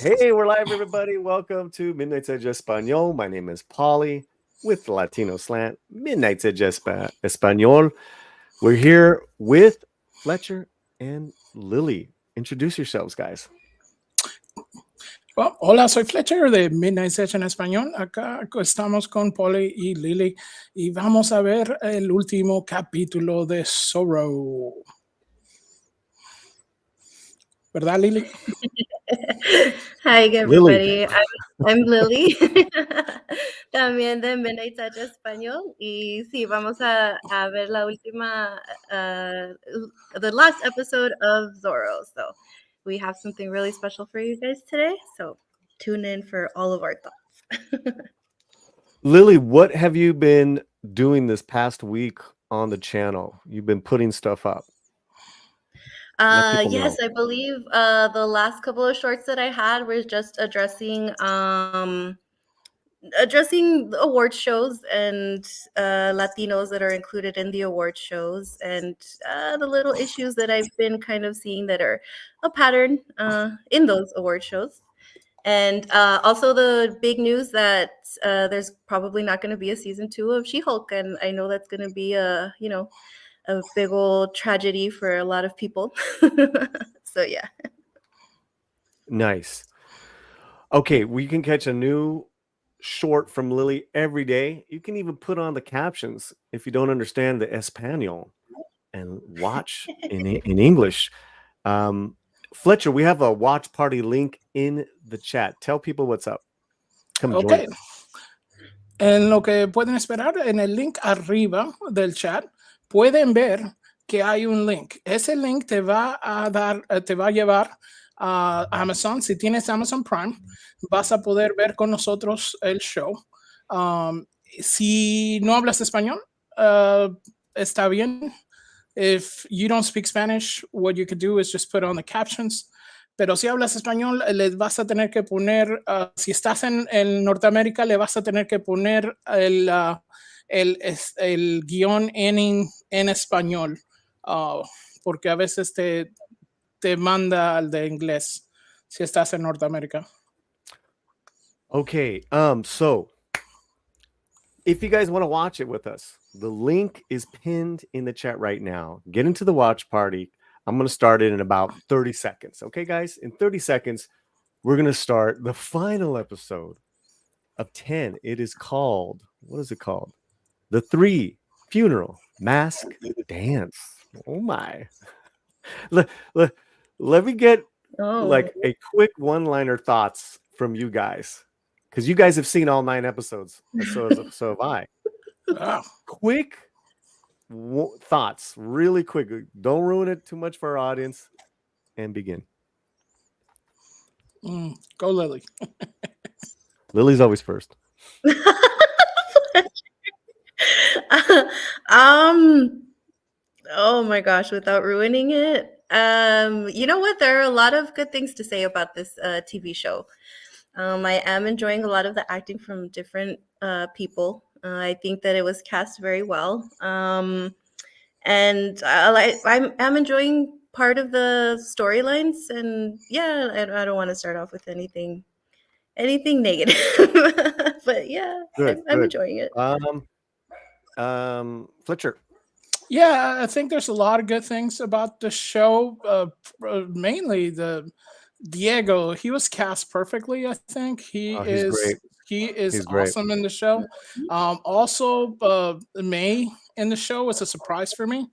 Hey, we're live, everybody. Welcome to Midnight's Edge Espanol. My name is Polly with Latino Slant, Midnight's Edge Espanol. We're here with Fletcher and Lily. Introduce yourselves, guys. Well, hola, soy Fletcher de Midnight Session en Español. Acá estamos con Polly y Lily y vamos a ver el último capítulo de Zorro. ¿Verdad, Lily? Hi, Lily. everybody. I'm Lily, también de Midnight Touch Español. Y sí, vamos a ver la última, the last episode of Zorro. So we have something really special for you guys today. So tune in for all of our thoughts. Lily, what have you been doing this past week on the channel? You've been putting stuff up. Yes, I believe the last couple of shorts that I had were just addressing award shows and Latinos that are included in the award shows and the little issues that I've been kind of seeing that are a pattern in those award shows. And also the big news that there's probably not going to be a season 2 of She-Hulk. And I know that's going to be a big old tragedy for a lot of people. So, yeah. Nice. Okay, we can catch a new short from Lily every day. You can even put on the captions if you don't understand the Espanol and watch in English. Fletcher, we have a watch party link in the chat. Tell people what's up. Come join us. En lo que pueden esperar, en el link arriba del chat, pueden ver que hay un link. Ese link te va a llevar a Amazon. Si tienes Amazon Prime, vas a poder ver con nosotros el show. Si no hablas español, está bien. If you don't speak Spanish, what you could do is just put on the captions. Pero si hablas español, les vas a tener que poner, si estás en Norteamérica, le vas a tener que poner el guión en español, porque a veces te manda al de inglés si estás en Norteamérica. Okay, so if you guys want to watch it with us, the link is pinned in the chat right now. Get into the watch party. I'm going to start it in about 30 seconds. Okay, guys? In 30 seconds, we're going to start the final episode of 10. It is called, what is it called? The 3 Funeral Mask Dance. Oh, my. Let me get like a quick one-liner thoughts from you guys. Because you guys have seen all 9 episodes. So have I. Quick thoughts, really quick. Don't ruin it too much for our audience, and begin. Go, Lily. Lily's always first. Oh my gosh, without ruining it. You know what? There are a lot of good things to say about this TV show. I am enjoying a lot of the acting from different people. I think that it was cast very well. And I'm enjoying part of the storylines. And yeah, I don't want to start off with anything negative. But yeah, I'm enjoying it. Fletcher. Yeah, I think there's a lot of good things about the show. Mainly the Diego, he was cast perfectly. I think he is awesome in the show. Also, May in the show was a surprise for me.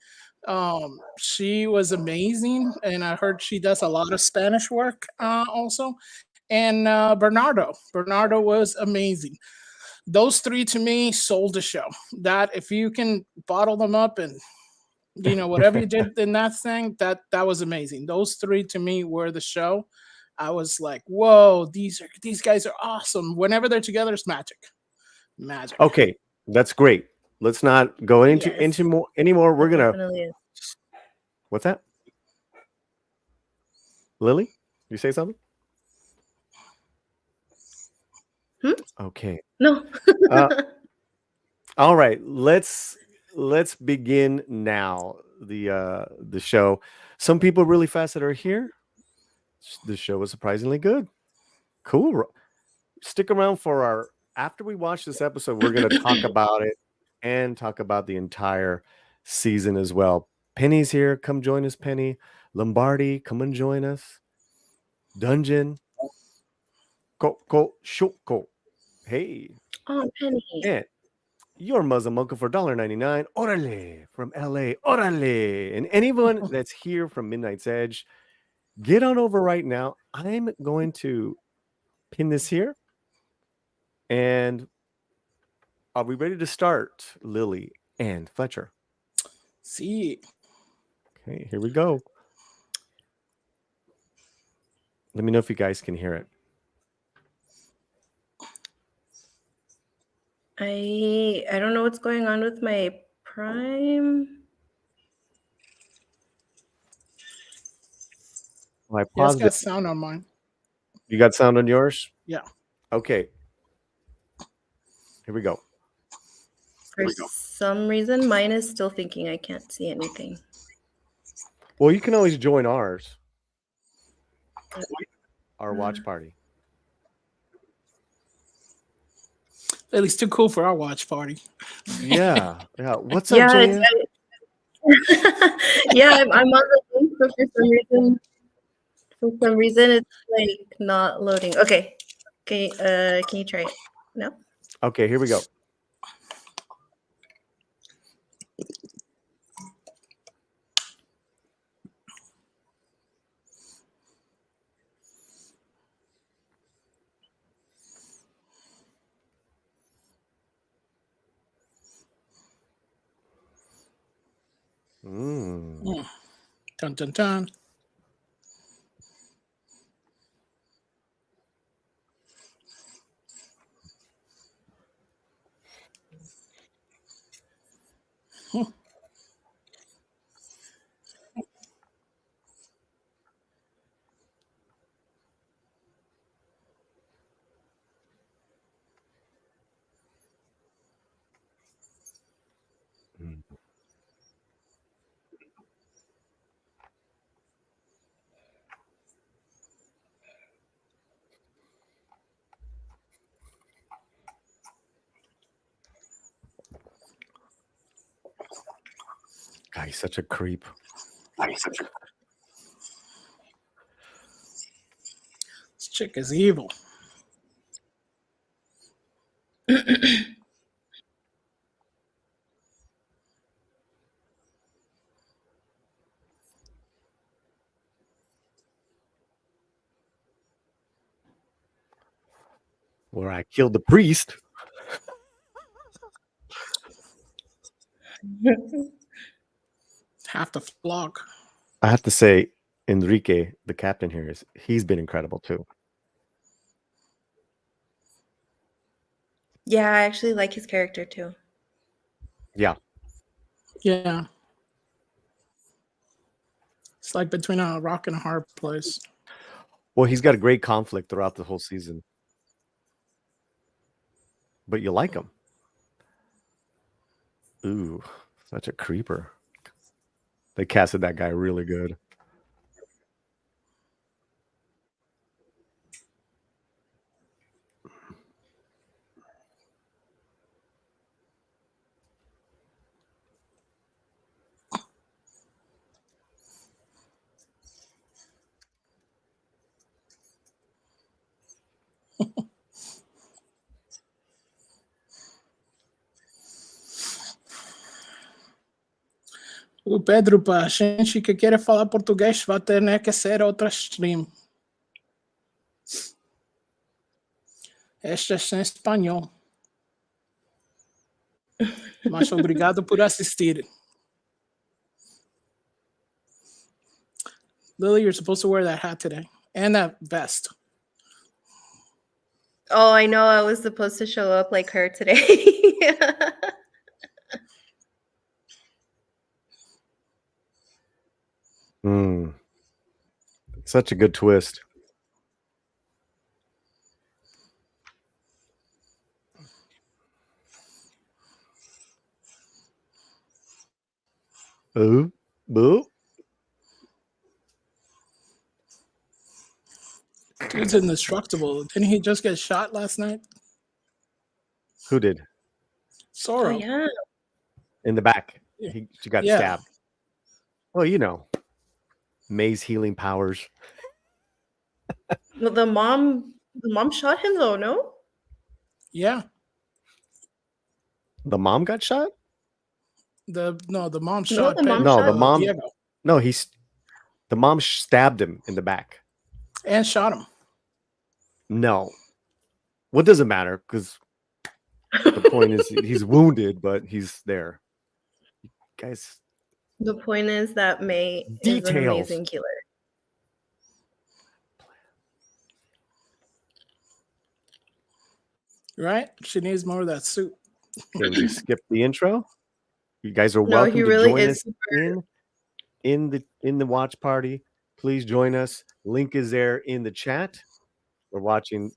She was amazing, and I heard she does a lot of Spanish work also. And Bernardo was amazing. Those 3 to me sold the show. That if you can bottle them up and whatever you did in that thing, that was amazing. Those 3 to me were the show. I was like, whoa, these guys are awesome. Whenever they're together, it's magic. Okay, that's great. Let's not go into more anymore. We're gonna. What's that? Lily, you say something? Okay. No. All right. Let's begin now. The show. Some people really fast that are here. The show was surprisingly good. Cool. Stick around for our after we watch this episode. We're going to talk about it and talk about the entire season as well. Penny's here. Come join us, Penny. Lombardi, come and join us. Dungeon. Shoko. Hey. Oh, Penny. And your Muslim uncle for $1.99. Orale from LA. Orale. And anyone that's here from Midnight's Edge, get on over right now. I'm going to pin this here. And are we ready to start, Lily and Fletcher? See. Okay, here we go. Let me know if you guys can hear it. I don't know what's going on with my Prime. I paused got sound on mine. You got sound on yours? Yeah. Okay. Here we go. For some reason, mine is still thinking I can't see anything. Well, you can always join ours. Our watch party. At least too cool for our watch party. Yeah. What's up, Jane? Yeah, I'm on the link, but for some reason, it's like not loading. Okay. Can you try it? No. Okay, here we go. Dun dun dun. God, he's such a creep. This chick is evil. Where I killed the priest. Half the flock. I have to say, Enrique, the captain here, he's been incredible too. Yeah, I actually like his character too. Yeah. Yeah. It's like between a rock and a hard place. Well, he's got a great conflict throughout the whole season. But you like him. Ooh, such a creeper. They casted that guy really good. O Pedro, pra gente que queira falar português, vai ter que ser outra stream. Esta é em espanhol. Mas obrigado por assistir. Lily, you're supposed to wear that hat today. And that vest. Oh, I know. I was supposed to show up like her today. Such a good twist. Boo. Dude's indestructible. Didn't he just get shot last night? Who did? Zorro. Oh yeah. In the back. She got stabbed. Well, you know, May's healing powers. Well, the mom shot him though, no? Yeah. The mom got shot? The mom No, shot the mom No, shot the mom. Diego No, the mom stabbed him in the back. and shot him. No. What does it matter? Because the point is he's wounded, but he's there. Guys. The point is that May Details. is an amazing killer. Right? She needs more of that suit. Okay, we skip the intro. You guys are No, welcome he to really join is us super. in the watch party. Please join us. Link is there in the chat. We're watching.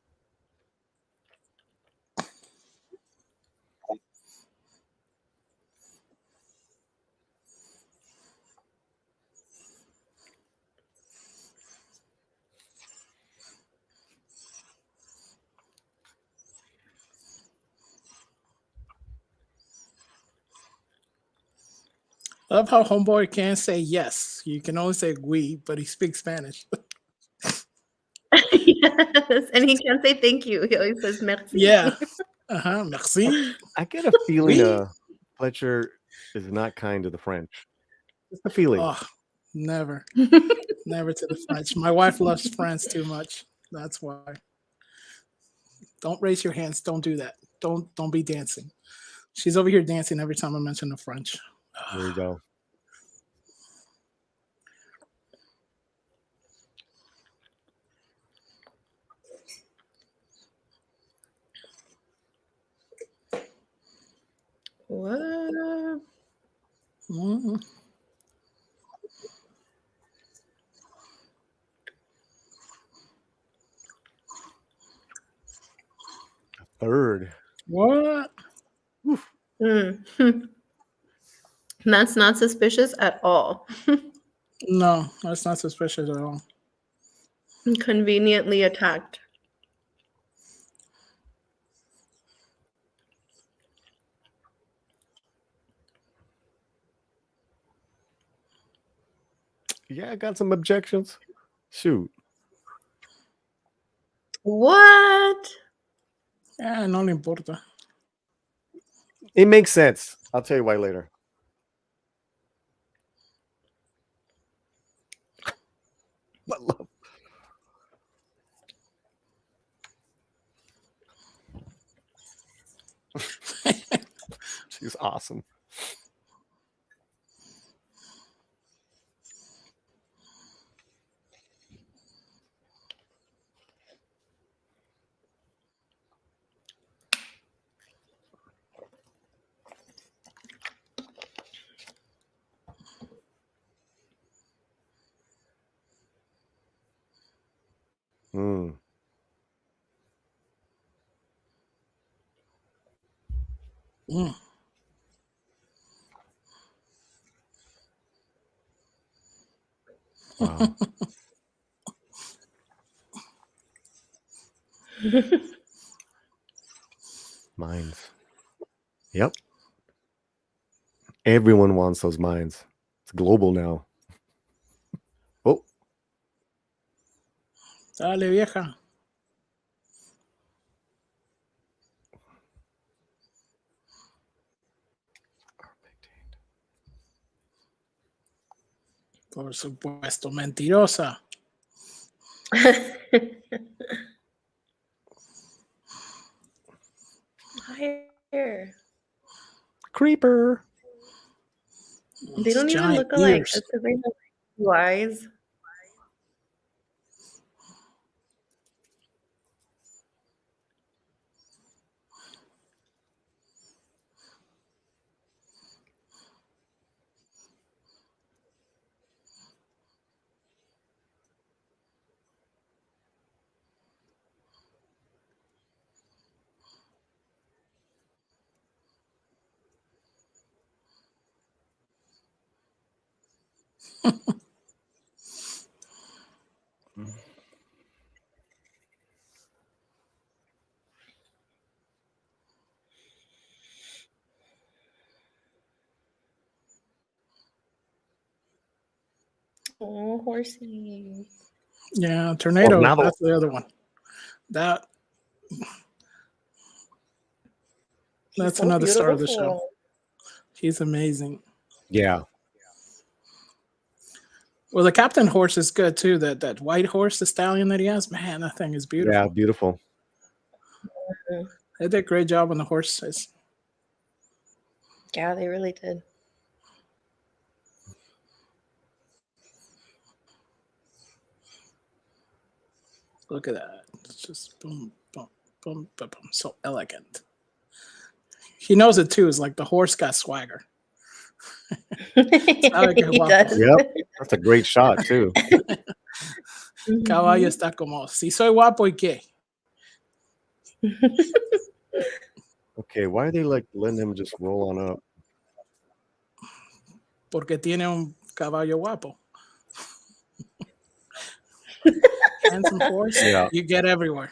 I love how homeboy can't say yes. You can only say we, but he speaks Spanish. Yes, and he can't say thank you. He always says merci. Yeah. Merci. I get a feeling Fletcher is not kind to the French. Just a feeling. Oh, never. Never to the French. My wife loves France too much. That's why. Don't raise your hands. Don't do that. Don't be dancing. She's over here dancing every time I mention the French. There you go. What? Mm-hmm. Third. What? That's not suspicious at all. No, that's not suspicious at all. Conveniently attacked. Yeah, I got some objections. Shoot. What? Yeah, no le importa. It makes sense. I'll tell you why later. What love? She's awesome. Mm. Mm. Wow. Mines. Yep. Everyone wants those mines. It's global now. Oh. Dale, vieja. Por supuesto, mentirosa. Higher. Creeper. They don't even look alike. That's because they have blue eyes. Oh, horsey. Yeah, tornado. Tornado. That's the other one. That's So another star of the beautiful. show. He's amazing. Yeah. Well, the captain horse is good too. That white horse, the stallion that he has, man, that thing is beautiful. Yeah, beautiful. They did a great job on the horses. Yeah, they really did. Look at that. It's just boom, boom, boom, boom, boom. So elegant. He knows it too. It's like the horse got swagger. He does. Yep. That's a great shot too. Caballo está como, si soy guapo y qué. Okay, why are they like letting him just roll on up? Porque tiene un caballo guapo. Handsome horse, Yeah. you get everywhere.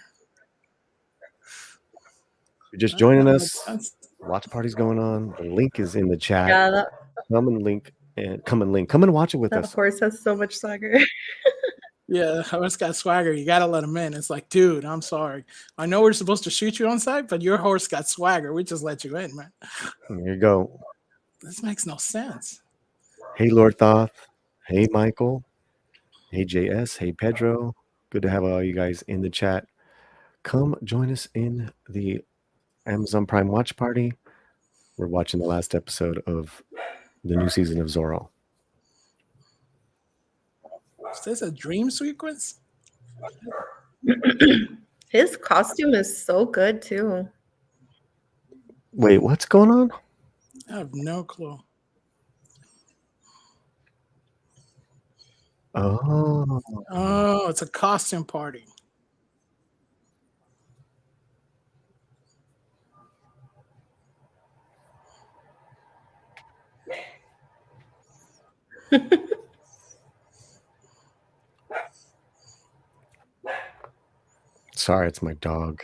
You're just joining That us. makes sense. Watch party's going on. The link is in the chat. Yeah, Come and watch it with that us. horse has so much swagger. Yeah, the horse got swagger. You gotta let him in. It's like, dude, I'm sorry. I know we're supposed to shoot you on sight, but your horse got swagger. We just let you in, man. There you go. This makes no sense. Hey, Lord Thoth. Hey, Michael. Hey, JS. Hey, Pedro. Good to have all you guys in the chat. Come join us in the Amazon Prime watch party. We're watching the last episode of the new season of Zorro. Is this a dream sequence? His costume is so good too. Wait, what's going on? I have no clue. Oh, it's a costume party. Sorry, it's my dog.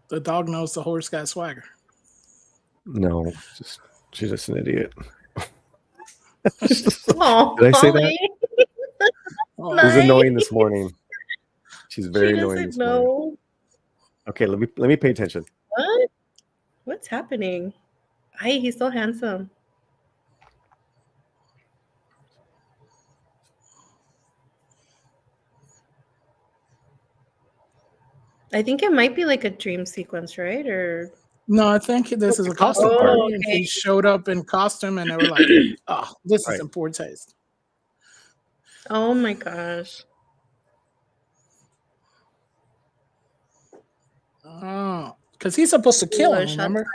The dog knows the horse got swagger. No, she's just an idiot. Oh, Did I say that? Oh, Who's annoying this morning? She's very She annoying doesn't this morning. know. Okay, let me pay attention. What? What's happening? Hi, he's so handsome. I think it might be like a dream sequence, right? Or no, I think this is a costume Oh, party, and okay. he showed up in costume, and they were like, "Oh, this is in poor taste." Oh my gosh. Oh, because he's supposed to kill him. Remember?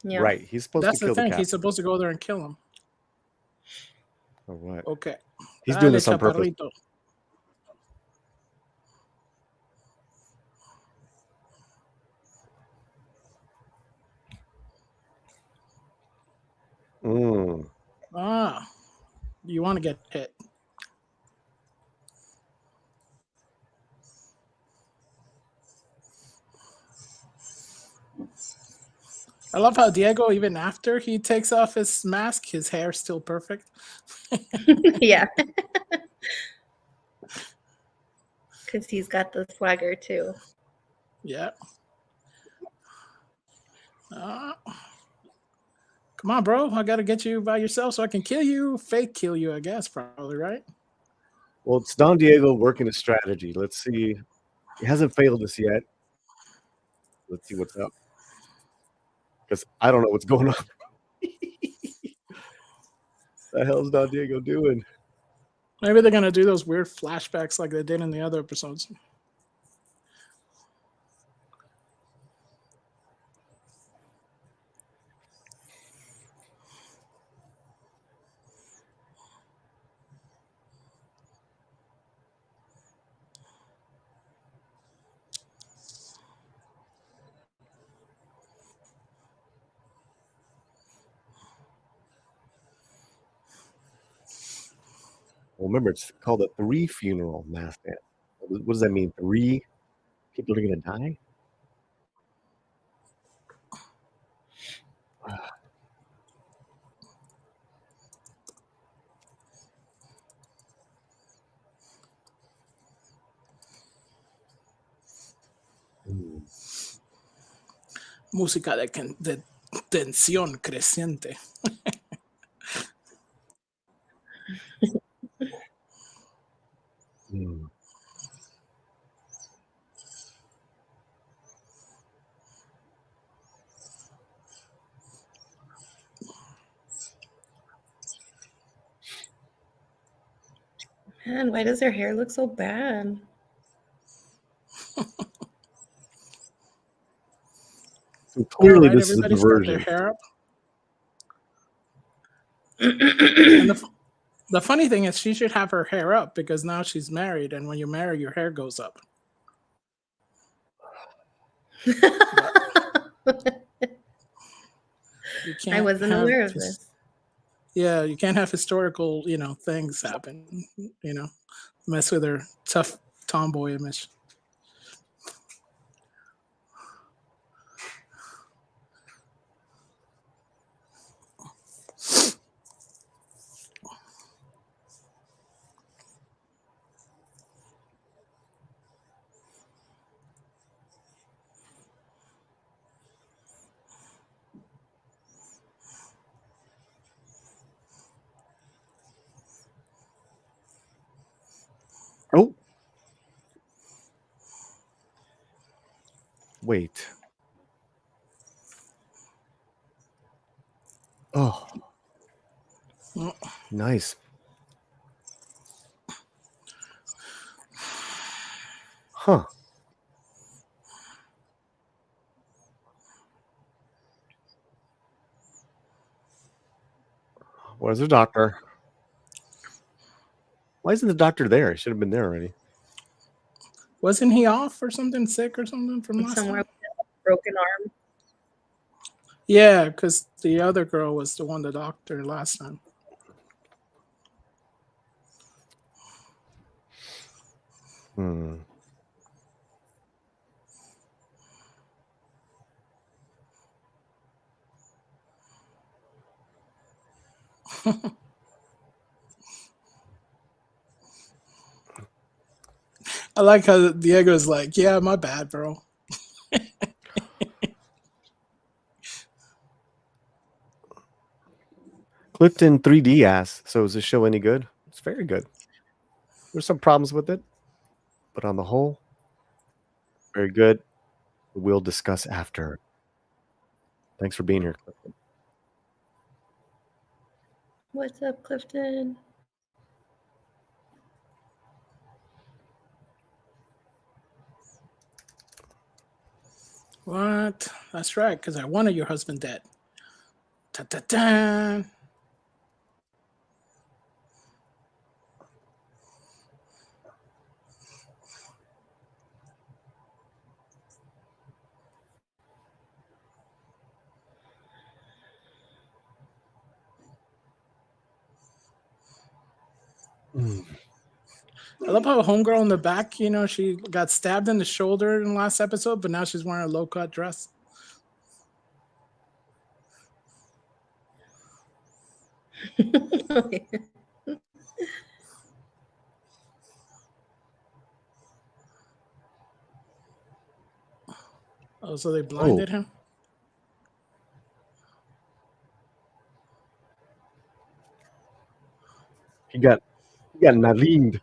Yeah. Right, he's supposed That's to kill the thing. the He's captain. supposed to go there and kill him. Or what? Okay. He's doing this on purpose. Chaparrito. You want to get hit. I love how Diego, even after he takes off his mask, his hair's still perfect. Yeah. Because he's got the swagger too. Yeah. Come on, bro. I got to get you by yourself so I can kill you. Fake kill you, I guess, probably, right? Well, it's Don Diego working a strategy. Let's see. He hasn't failed us yet. Let's see what's up. Because I don't know what's going on. The hell's Don Diego doing? Maybe they're going to do those weird flashbacks like they did in the other episodes. Well, remember, it's called a 3 funeral mass dance. What does that mean? 3 people are going to die? música de tensión creciente. Man, why does her hair look so bad? So clearly, this is the Everybody's got their version. hair up. And the funny thing is, she should have her hair up because now she's married, and when you marry, your hair goes up. I wasn't aware of this. Yeah, you can't have historical, things happen. Mess with her tough tomboy image. Oh. Wait. Oh. Nice. Huh. Where's the doctor? Why isn't the doctor there? He should have been there already. Wasn't he off or something, sick or something from last Somewhere time? with a broken arm. Yeah, because the other girl was the one, the doctor, last time. I like how Diego's like, yeah, my bad, bro. Clifton 3D asks, so is this show any good? It's very good. There's some problems with it, but on the whole, very good. We'll discuss after. Thanks for being here, Clifton. What's up, Clifton? What? That's right, because I wanted your husband dead. Ta-ta-ta. I love how homegirl in the back, she got stabbed in the shoulder in the last episode, but now she's wearing a low-cut dress. Oh, so they blinded him? He got nalimed.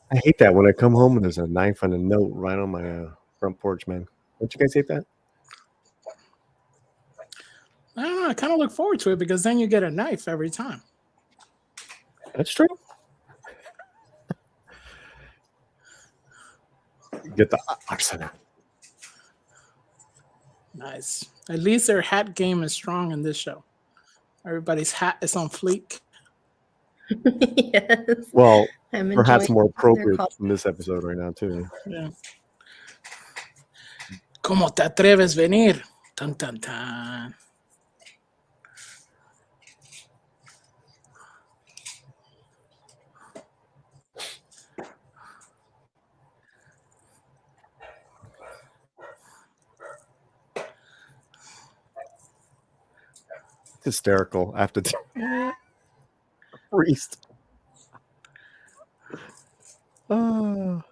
I hate that when I come home and there's a knife and a note right on my front porch, man. Don't you guys hate that? I don't know. I kind of look forward to it because then you get a knife every time. That's true. Get the arsenal. Nice. At least their hat game is strong in this show. Everybody's hat is on fleek. Yes. Well, her hat's more appropriate in this episode right now, too. Yeah. ¿Cómo te atreves a venir? Tan, tan, tan. Hysterical after priest. Oh.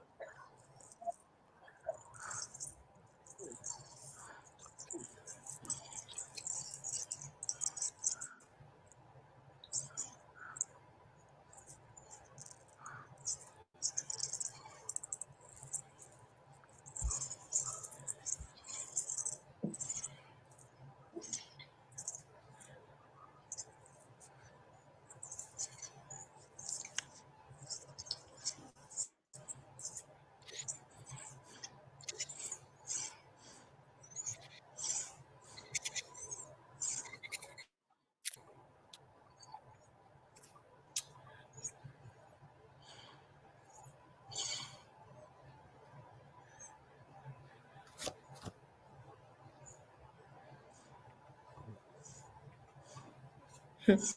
That's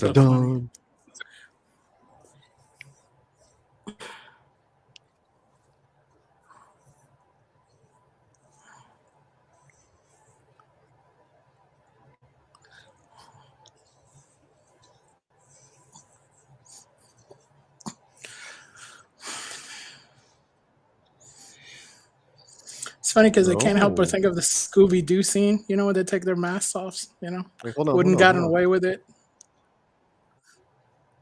so funny. It's funny because I can't help but think of the Scooby-Doo scene, you know, when they take their masks off, you know? Wait, wouldn't gotten away with it.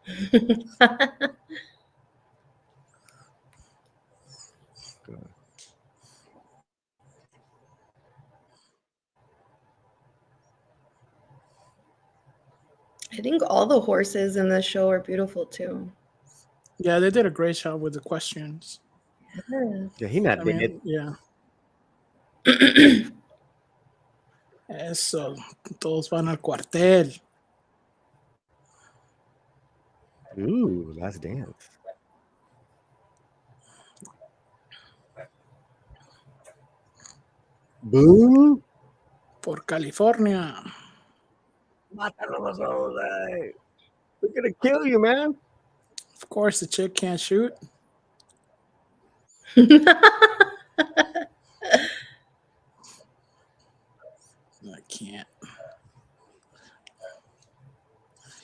I think all the horses in the show are beautiful too. Yeah, they did a great job with the questions. Yeah, he not dead. Yeah. Eso, todos van al cuartel. Ooh, last dance. Boo. Por California. We're gonna kill you, man. Of course, the chick can't shoot. I can't.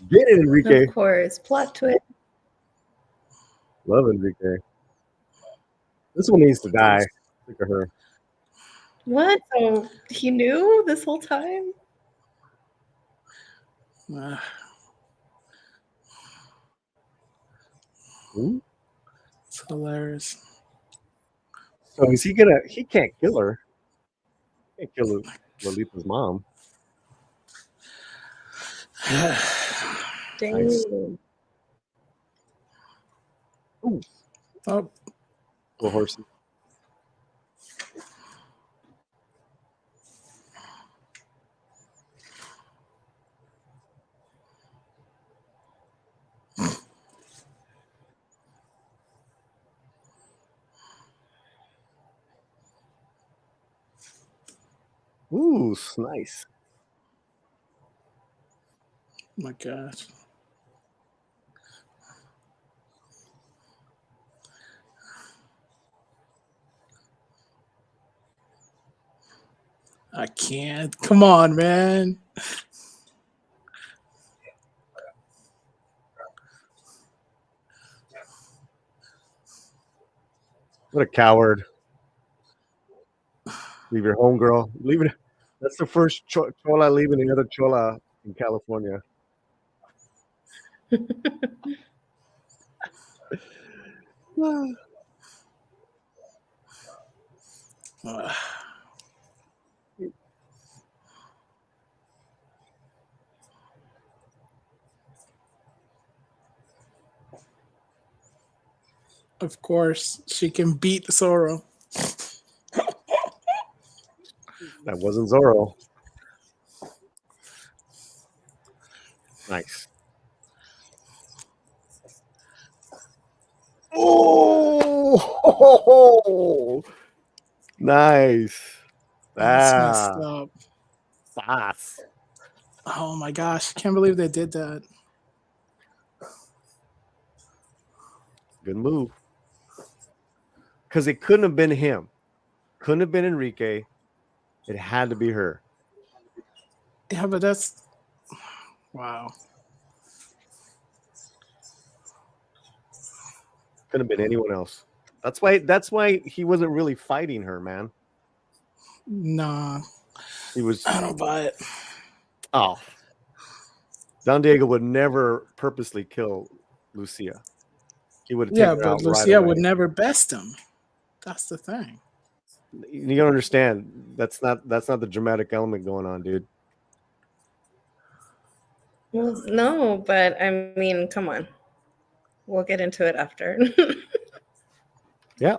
Get it, Enrique. Of course. Plot twist. Love Enrique. This one needs to die. Look at her. What? So he knew this whole time? It's hilarious. So is he gonna? He can't kill her. He can't kill Lolita's mom. Dang. Nice. Ooh. Oh. Little horsey. Ooh, nice. Oh my gosh. I can't. Come on, man. What a coward. Leave your home, girl. Leave it. That's the first chola leaving another chola in California. Of course, she can beat Zorro. That wasn't Zorro. Nice. Oh, nice. That's messed up. Boss. Oh my gosh, can't believe they did that. Good move. Because it couldn't have been him. Couldn't have been Enrique. It had to be her. Yeah, but that's wow. Couldn't have been anyone else. That's why he wasn't really fighting her, man. Nah. He was. I don't buy it. Oh. Don Diego would never purposely kill Lucia. He would have taken her but out right Lucia away. would never best him. That's the thing. You don't understand. That's not the dramatic element going on, dude. Well, no, but I mean, come on. We'll get into it after. Yeah.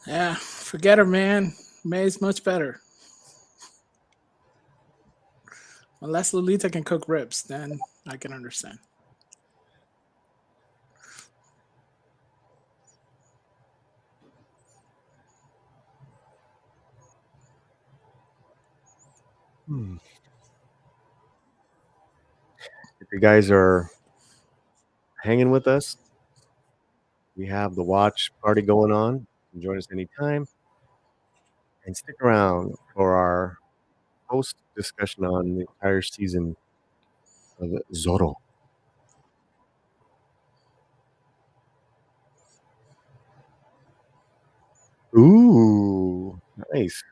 Yeah, forget her, man. May's much better. Unless Lolita can cook ribs, then I can understand. If you guys are hanging with us, we have the watch party going on. You can join us anytime. And stick around for our post discussion on the entire season of Zorro. Ooh, nice.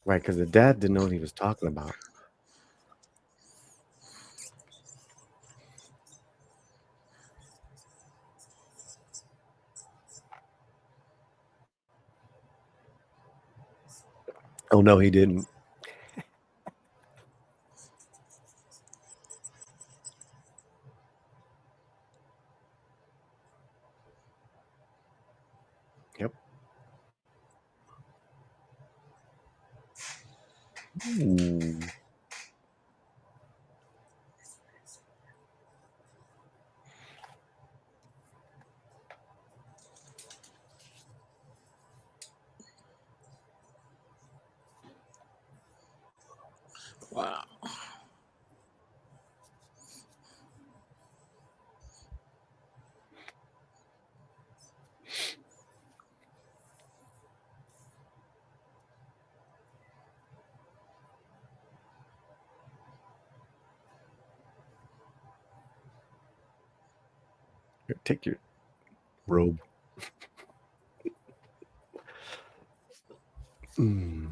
Right, because the dad didn't know what he was talking about. Oh, no, he didn't. Yep. Ooh. Wow. Here, take your robe. Mhm.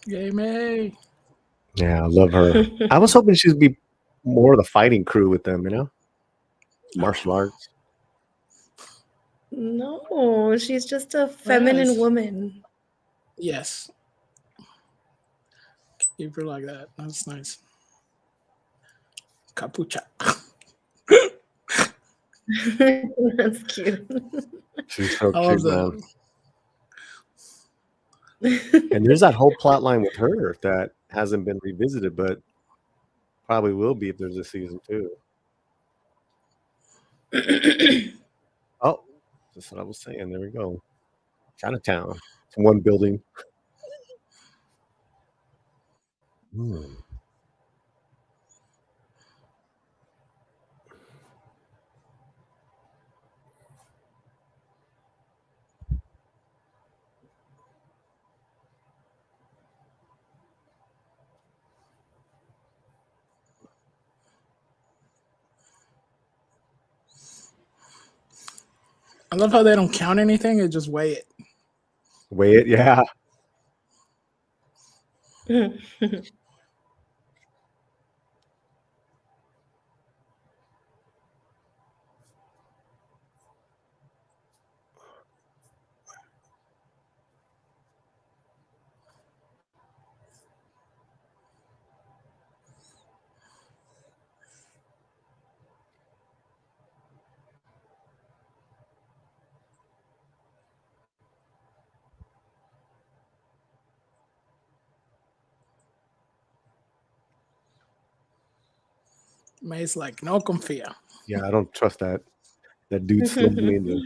Yay, May. Yeah, I love her. I was hoping she'd be more of the fighting crew with them, you know? Martial arts. No, she's just a feminine woman. Yes. Keep her like that. That's nice. Capucha. That's cute. She's so cute, man. And there's that whole plot line with her that hasn't been revisited, but probably will be if there's a season 2. Oh, that's what I was saying. There we go. Chinatown. It's one building. I love how they don't count anything; they just weigh it. Weigh it, yeah. May's like, no confia. Yeah, I don't trust that. That dude slipped me into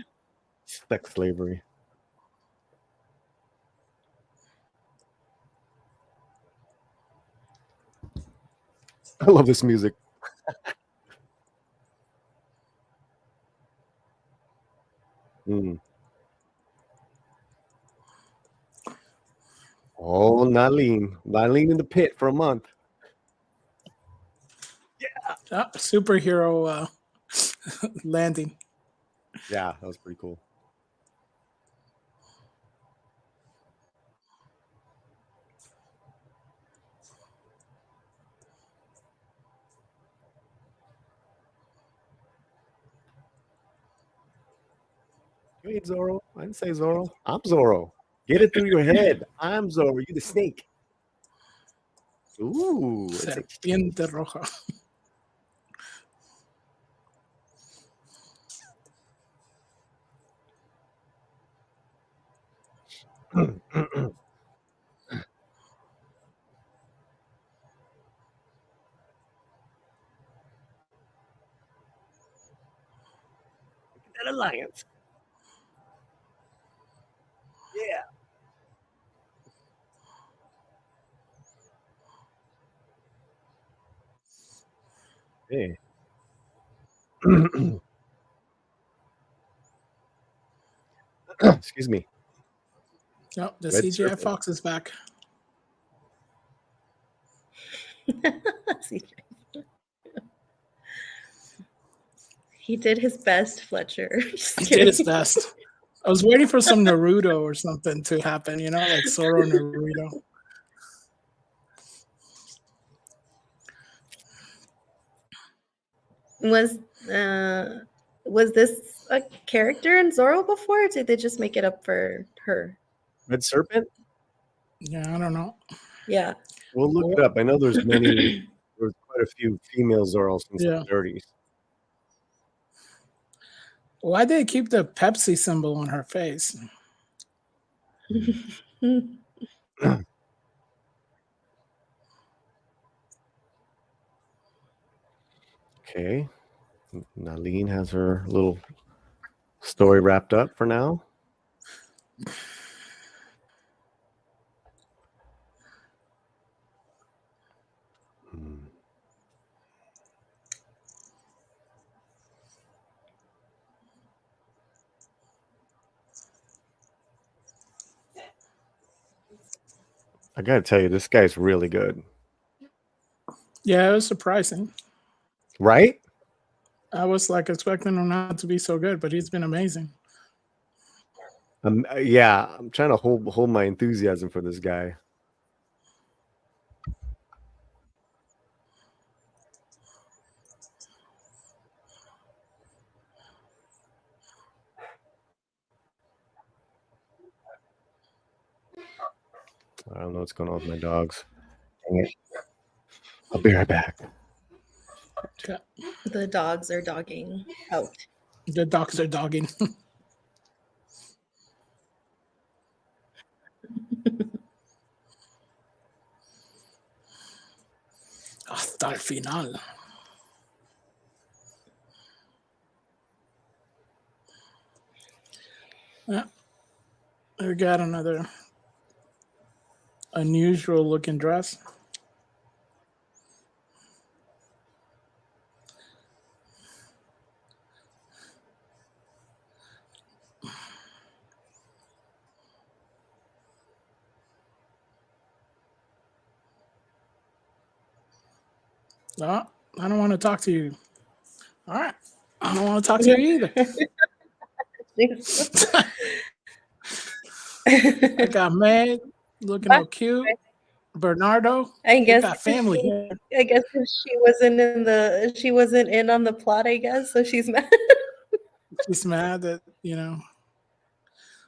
sex slavery. I love this music. Oh, Nylene in the pit for a month. Yeah. Superhero landing. Yeah, that was pretty cool. You ain't Zorro. I didn't say Zorro. I'm Zorro. Get it through your head. I'm Zorro. You the snake. Ooh. Serpiente roja. That alliance. Yeah. Hey. Excuse me. Yep, the Red CGI serpent. Fox is back. He did his best, Fletcher. He did his best. I was waiting for some Naruto or something to happen, you know, like Zorro Naruto. Was this a character in Zorro before, or did they just make it up for her? Red Serpent? Yeah, I don't know. Yeah. We'll look it up. I know there's quite a few female Zorros in the 30s. Why did they keep the Pepsi symbol on her face? Okay. Nylene has her little story wrapped up for now. I gotta tell you, this guy's really good. Yeah, it was surprising. Right? I was like expecting him not to be so good, but he's been amazing. Yeah, I'm trying to hold my enthusiasm for this guy. I don't know what's going on with my dogs. Dang it. I'll be right back. Yeah. The dogs are dogging out. The dogs are dogging. Hasta el final. Yeah. We got another unusual looking dress. No, I don't want to talk to you. All right. I don't want to talk to you either. I got Meg looking all cute. Bernardo. I guess got family. I guess if she wasn't in on the plot, I guess, so she's mad. She's mad that,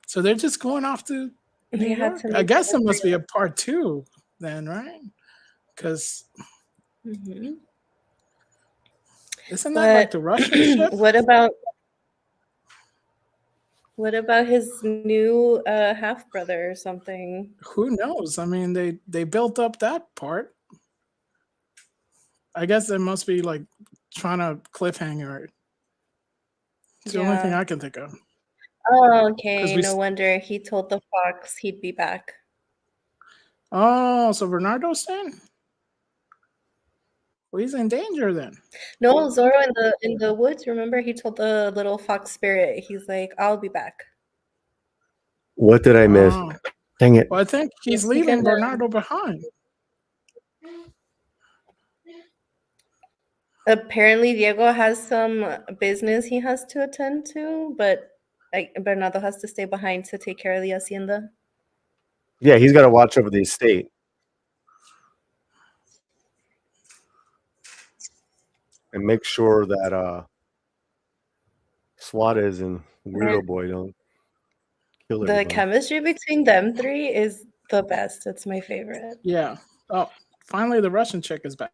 so they're just going off to New They had York. to I make guess that it must be a part 2 then, right? Because isn't that like the Russian ship? What about his new half brother or something? Who knows? I mean, they built up that part. I guess it must be like trying to cliffhanger it. It's the only thing I can think of. Oh, okay. No wonder he told the fox he'd be back. Oh, so Bernardo's staying? Well, he's in danger then. No, Zorro in the woods. Remember, he told the little fox spirit, he's like, "I'll be back." What did I miss? Dang it! Well, I think he's leaving Bernardo behind. Apparently, Diego has some business he has to attend to, but Bernardo has to stay behind to take care of the hacienda. Yeah, he's got to watch over the estate. And make sure that Suarez and Weirdo Boy don't kill everybody. The chemistry between them three is the best. It's my favorite. Yeah. Oh, finally the Russian chick is back.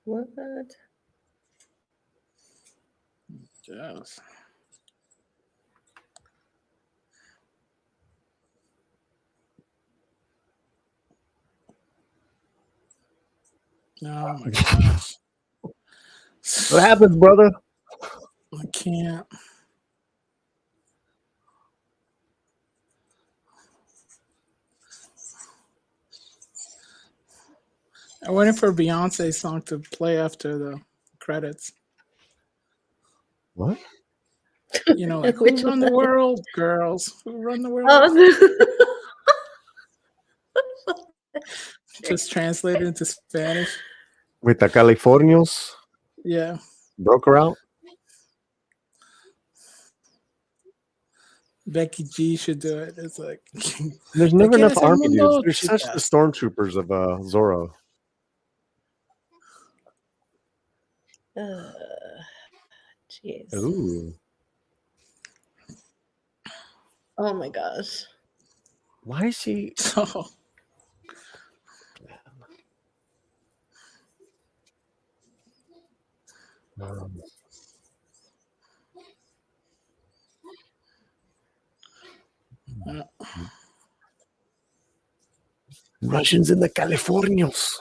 What? Yes. Oh my gosh. What happens, brother? I can't. I'm waiting for Beyonce's song to play after the credits. What? Like who run the world, girls? Who run the world? Just translated into Spanish. With the Californios? Yeah. Broke her out? Becky G should do it. It's like there's never enough army dudes. There's such the stormtroopers of Zorro. Jeez. Ooh. Oh my gosh. Why is she? So Russians in the Californios.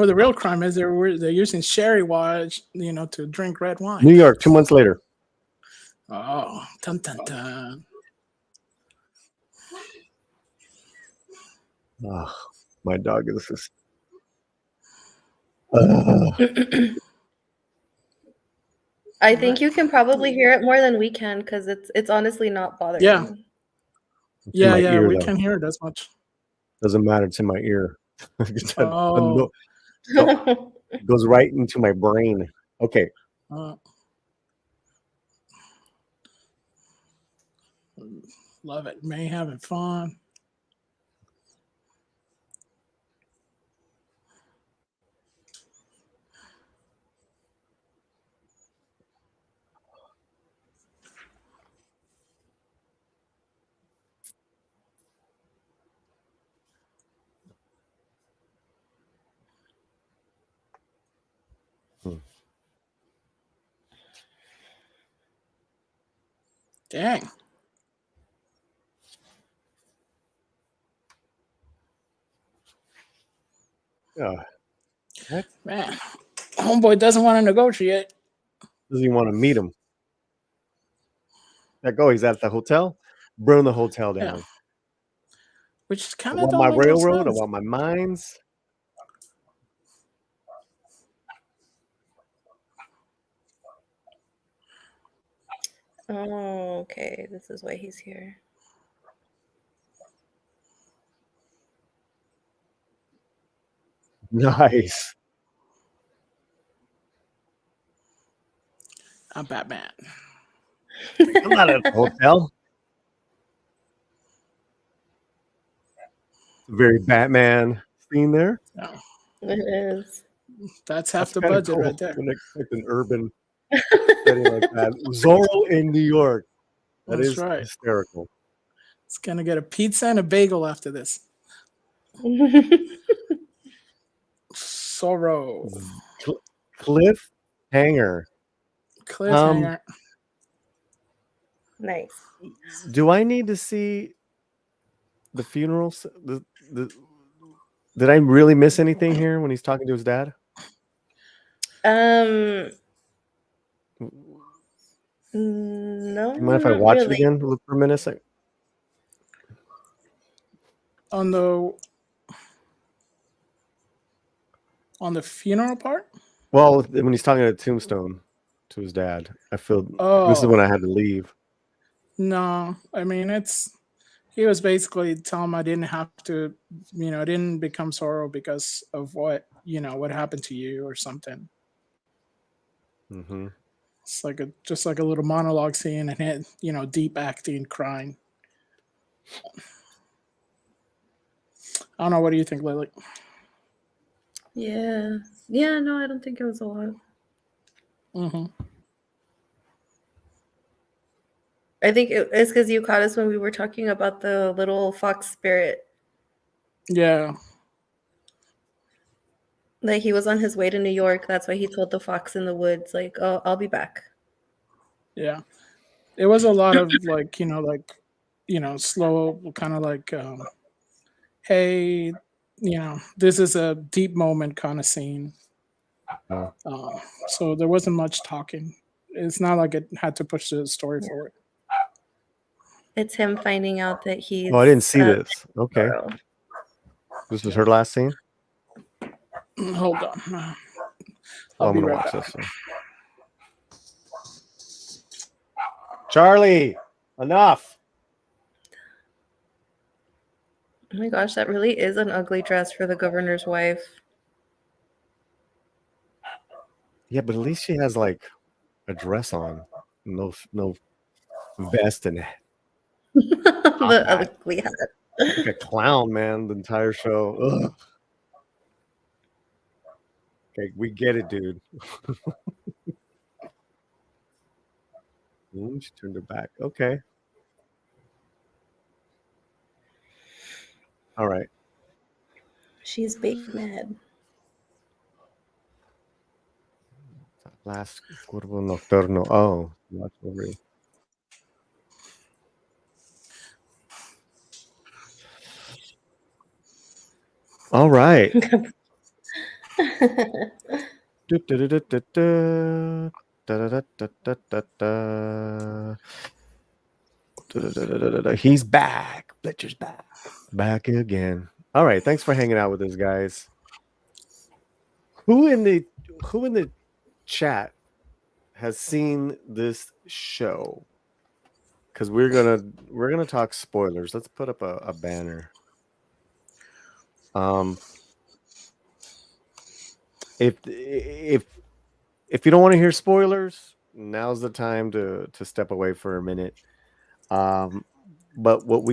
the real crime is they're using sherry watch, to drink red wine. New York, 2 months later. Oh, dun, dun, dun. Oh, my dog is just. I think you can probably hear it more than we can because it's honestly not bothering Yeah. me. Yeah, we can't hear it as much. Doesn't matter, it's in my ear. Oh. So it goes right into my brain. Okay. Love it. May having fun. Dang. What? Man, homeboy doesn't want to negotiate. Doesn't even want to meet him. He's at the hotel. Burn the hotel down. Yeah. Which kind of don't my make railroad. no I want my mines. Oh, okay. This is why he's here. Nice. I'm Batman. I'm not at a hotel. Very Batman scene there. Yeah. It is. That's half the budget cool. right there. I wouldn't expect an urban setting like that. Zorro in New York. That's right. Hysterical. It's gonna get a pizza and a bagel after this. Zorro. Cliffhanger. Nice. Do I need to see the funerals? Did I really miss anything here when he's talking to his dad? No. Do you mind if I watch it again for a minute? On the funeral part? Well, when he's talking at Tombstone to his dad, I feel this is when I had to leave. No, I mean he was basically telling him I didn't have to, I didn't become Zorro because of what happened to you or something. Mm-hmm. It's just like a little monologue scene and it, deep acting, crying. I don't know. What do you think, Lily? Yeah. Yeah, no, I don't think it was a lot. Mm-hmm. I think it's because you caught us when we were talking about the little fox spirit. Yeah. Like he was on his way to New York. That's why he told the fox in the woods, like, "Oh, I'll be back." Yeah. It was a lot of slow, kind of like, hey, this is a deep moment kind of scene. So there wasn't much talking. It's not like it had to push the story forward. It's him finding out that he's. Oh, I didn't see this. Okay. This was her last scene? Hold on. I'm going to watch this. Charlie, enough. Oh my gosh, that really is an ugly dress for the governor's wife. Yeah, but at least she has like a dress on, no vest and The hat. ugly hat. Like a clown, man. The entire show. Ugh. Okay, we get it, dude. She turned her back. Okay. All right. She's big mad. Last Curvo Nocturno. Oh, watch over here. All right. He's back. Fletcher's back. Back again. All right. Thanks for hanging out with us, guys. Who in the chat has seen this show? Because we're gonna talk spoilers. Let's put up a banner. If you don't want to hear spoilers, now's the time to step away for a minute. But what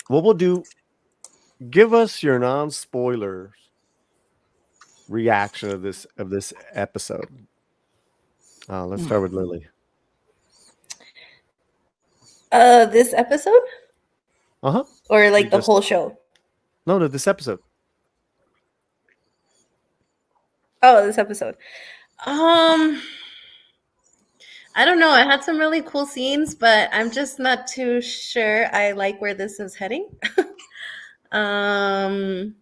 we'll do, give us your non-spoilers reaction of this episode. Let's start with Lily. This episode? Uh-huh. Or like the whole show? No, this episode. Oh, this episode. I don't know. I had some really cool scenes, but I'm just not too sure I like where this is heading. I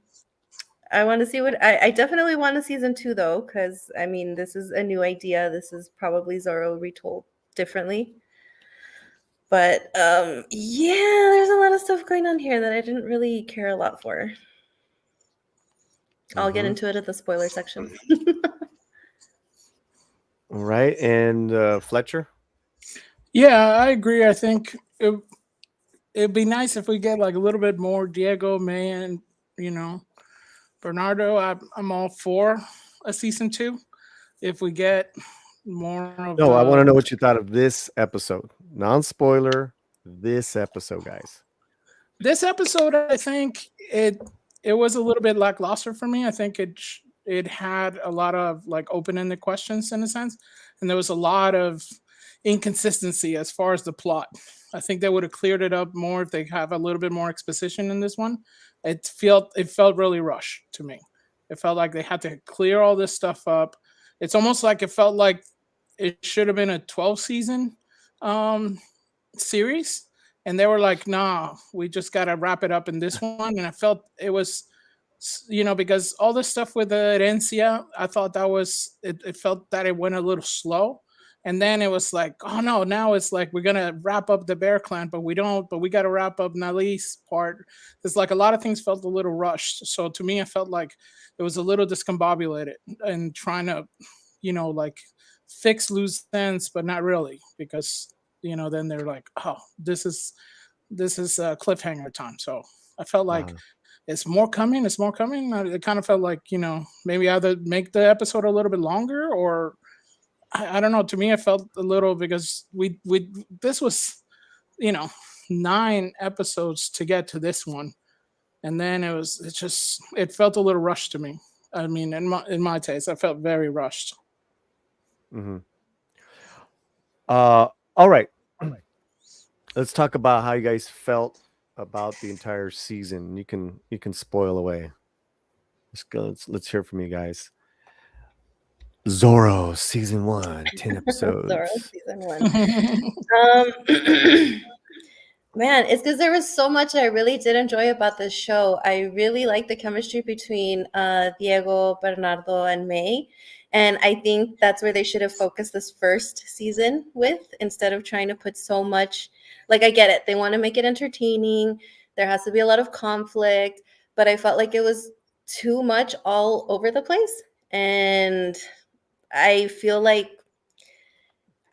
want to see I definitely want a season 2 though, because I mean this is a new idea. This is probably Zorro retold differently. But yeah, there's a lot of stuff going on here that I didn't really care a lot for. I'll get into it at the spoiler section. All right, and Fletcher? Yeah, I agree. I think it'd be nice if we get like a little bit more Diego, May, and Bernardo. I'm all for a season 2. If we get more of I want to know what you thought of this episode. Non-spoiler, this episode, guys. This episode, I think it was a little bit lackluster for me. I think it had a lot of like open-ended questions in a sense, and there was a lot of inconsistency as far as the plot. I think they would have cleared it up more if they have a little bit more exposition in this one. It felt really rushed to me. It felt like they had to clear all this stuff up. It's almost like it felt like it should have been a 12 season series, and they were like, nah, we just got to wrap it up in this one. And I felt it was, because all this stuff with the Herencia, I thought that was, it felt that it went a little slow. And then it was like, oh no, now it's like we're gonna wrap up the Bear Clan, but we got to wrap up Nali's part. It's like a lot of things felt a little rushed. So to me, I felt like it was a little discombobulated and trying to, like fix loose ends, but not really, because then they're like, oh, this is cliffhanger time. So I felt like it's more coming. It kind of felt like maybe either make the episode a little bit longer or. I don't know. To me, I felt a little because we this was 9 episodes to get to this one, and then it felt a little rushed to me. I mean, in my taste, I felt very rushed. Mm-hmm. All right. Let's talk about how you guys felt about the entire season. You can spoil away. Let's go. Let's hear from you guys. Zorro season 1, 10 episodes. Zorro season 1. Man, it's because there was so much I really did enjoy about this show. I really liked the chemistry between Diego, Bernardo, and May. And I think that's where they should have focused this first season with, instead of trying to put so much. Like, I get it. They want to make it entertaining. There has to be a lot of conflict. But I felt like it was too much all over the place. And I feel like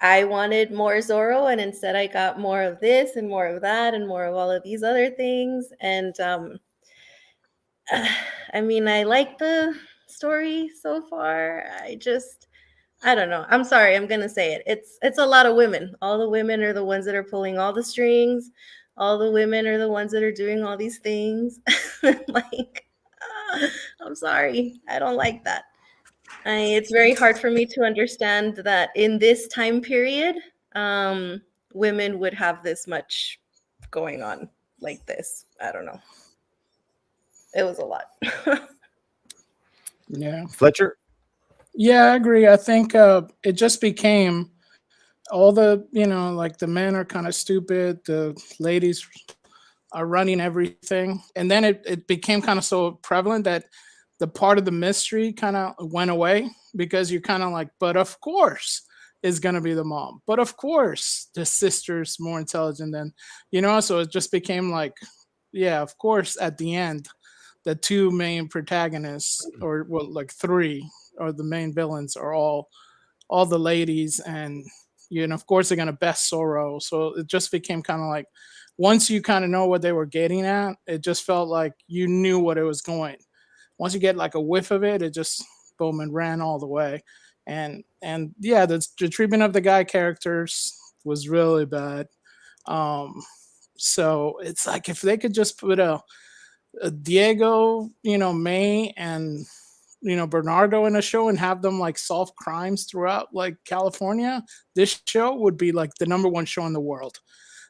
I wanted more Zorro, and instead I got more of this and more of that and more of all of these other things. And I mean, I like the story so far. I don't know. I'm sorry, I'm gonna say it. It's a lot of women. All the women are the ones that are pulling all the strings. All the women are the ones that are doing all these things. Like, I'm sorry, I don't like that. It's very hard for me to understand that in this time period, um, women would have this much going on like this. I don't know. It was a lot. Yeah. Fletcher? Yeah, I agree. I think it just became all the, like the men are kind of stupid, the ladies are running everything. And then it became kind of so prevalent that the part of the mystery kind of went away because you're kind of like, but of course is going to be the mom. But of course the sister's more intelligent than, so it just became like, yeah, of course at the end, the two main protagonists, or well, like three, or the main villains are all the ladies, and of course they're gonna best Zorro. So it just became kind of like once you kind of know what they were getting at, it just felt like you knew what it was going. Once you get like a whiff of it, it just boom and ran all the way. And yeah, the treatment of the guy characters was really bad. Um, so it's like if they could just put a Diego, May, and Bernardo in a show and have them like solve crimes throughout like California, this show would be like the number one show in the world.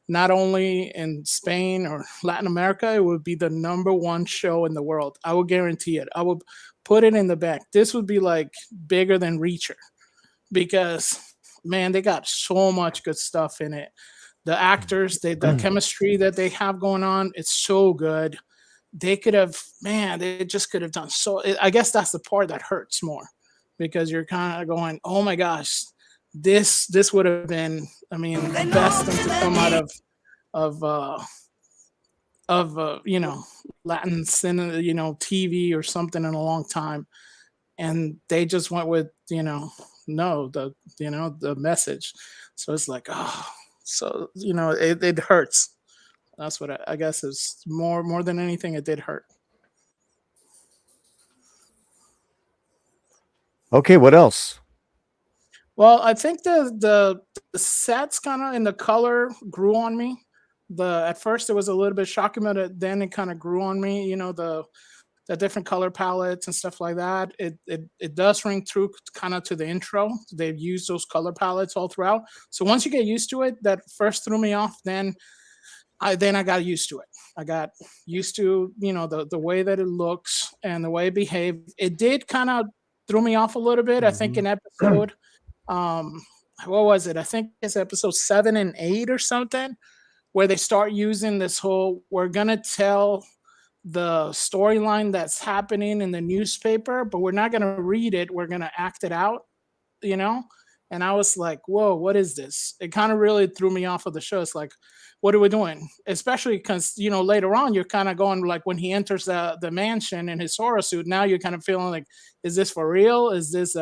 Not only in Spain or Latin America, it would be the number one show in the world. I will guarantee it. I will put it in the back. This would be like bigger than Reacher because man, they got so much good stuff in it. The actors, the chemistry that they have going on, it's so good. They could have, man, they just could have done so. I guess that's the part that hurts more because you're kind of going, oh my gosh, this would have been, I mean, the best thing to come out of Latin cinema, TV or something in a long time, and they just went with no the message. So it's like, oh, so it hurts. That's what I guess is more than anything. It did hurt. Okay, what else? Well, I think the sets kind of and the color grew on me. The At first it was a little bit shocking, but then it kind of grew on me. The different color palettes and stuff like that. It does ring through kind of to the intro. They've used those color palettes all throughout. So once you get used to it, that first threw me off. Then I got used to it. I got used to the way that it looks and the way it behaved. It did kind of threw me off a little bit. I think Mhm. an episode, um, what was it? I think it's episode 7 and 8 or something, where they start using this whole we're gonna tell the storyline that's happening in the newspaper, but we're not gonna read it. We're gonna act it out, you know? And I was like, whoa, what is this? It kind of really threw me off of the show. It's like, what are we doing? Especially because, later on you're kind of going like when he enters the mansion in his horror suit, now you're kind of feeling like, is this for real? Is this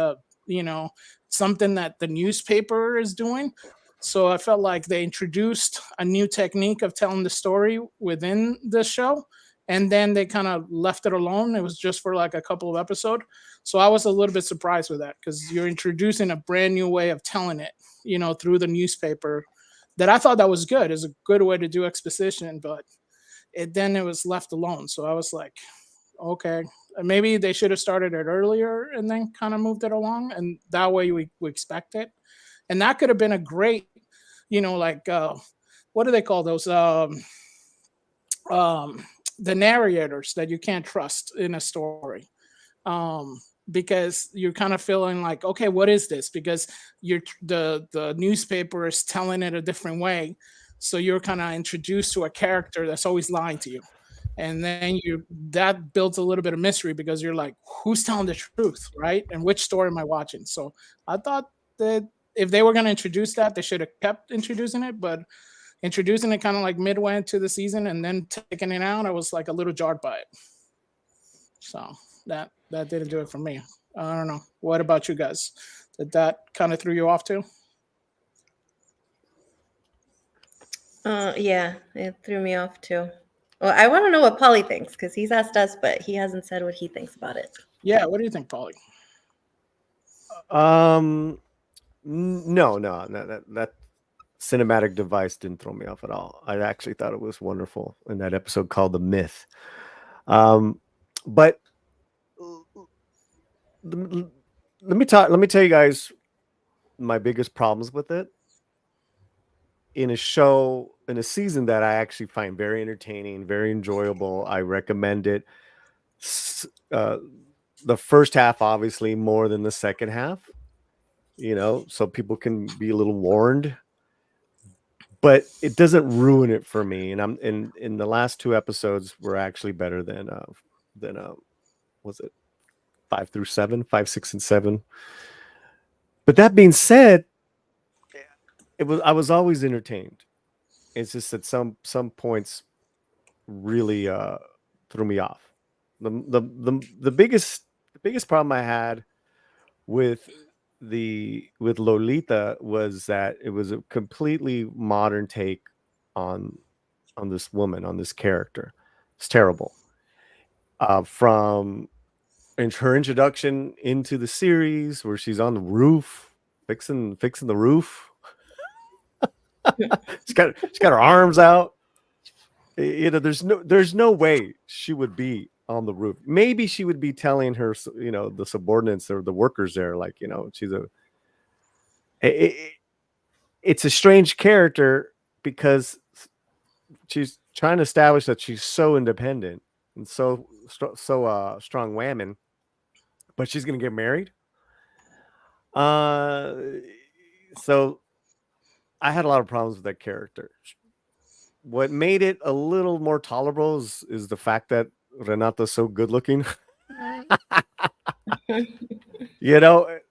you know, something that the newspaper is doing? So I felt like they introduced a new technique of telling the story within the show, and then they kind of left it alone. It was just for like a couple of episodes. So I was a little bit surprised with that because you're introducing a brand new way of telling it, through the newspaper. That I thought that was good. Is a good way to do exposition, but it was left alone. So I was like, okay, maybe they should have started it earlier and then kind of moved it along, and that way we expect it. And that could have been a great, like what do they call those? Um, the narrators that you can't trust in a story, because you're kind of feeling like, okay, what is this? Because the newspaper is telling it a different way, so you're kind of introduced to a character that's always lying to you, and then you that builds a little bit of mystery because you're like, who's telling the truth, right? And which story am I watching? So I thought that if they were going to introduce that, they should have kept introducing it, but introducing it kind of like midway into the season and then taking it out, I was like a little jarred by it. So that didn't do it for me. I don't know. What about you guys? Did that kind of threw you off too? Yeah, it threw me off too. Well, I want to know what Polly thinks because he's asked us, but he hasn't said what he thinks about it. Yeah, what do you think, Polly? No, that cinematic device didn't throw me off at all. I actually thought it was wonderful in that episode called The Myth. But let me tell you guys my biggest problems with it. In a show, in a season that I actually find very entertaining, very enjoyable. I recommend it. The first half, obviously, more than the second half, so people can be a little warned. But it doesn't ruin it for me. And I'm in the last two episodes were actually better than was it 5 through 7, 5, 6, and 7. But that being said, I was always entertained. It's just that some points really threw me off. The biggest problem I had with Lolita was that it was a completely modern take on this woman, on this character. It's terrible. From her introduction into the series, where she's on the roof fixing the roof. she's got her arms out. There's no way she would be on the roof. Maybe she would be telling her, the subordinates or the workers there, like, she's it's a strange character because she's trying to establish that she's so independent and so strong woman, but she's gonna get married. So I had a lot of problems with that character. What made it a little more tolerable is the fact that Renata's so good looking.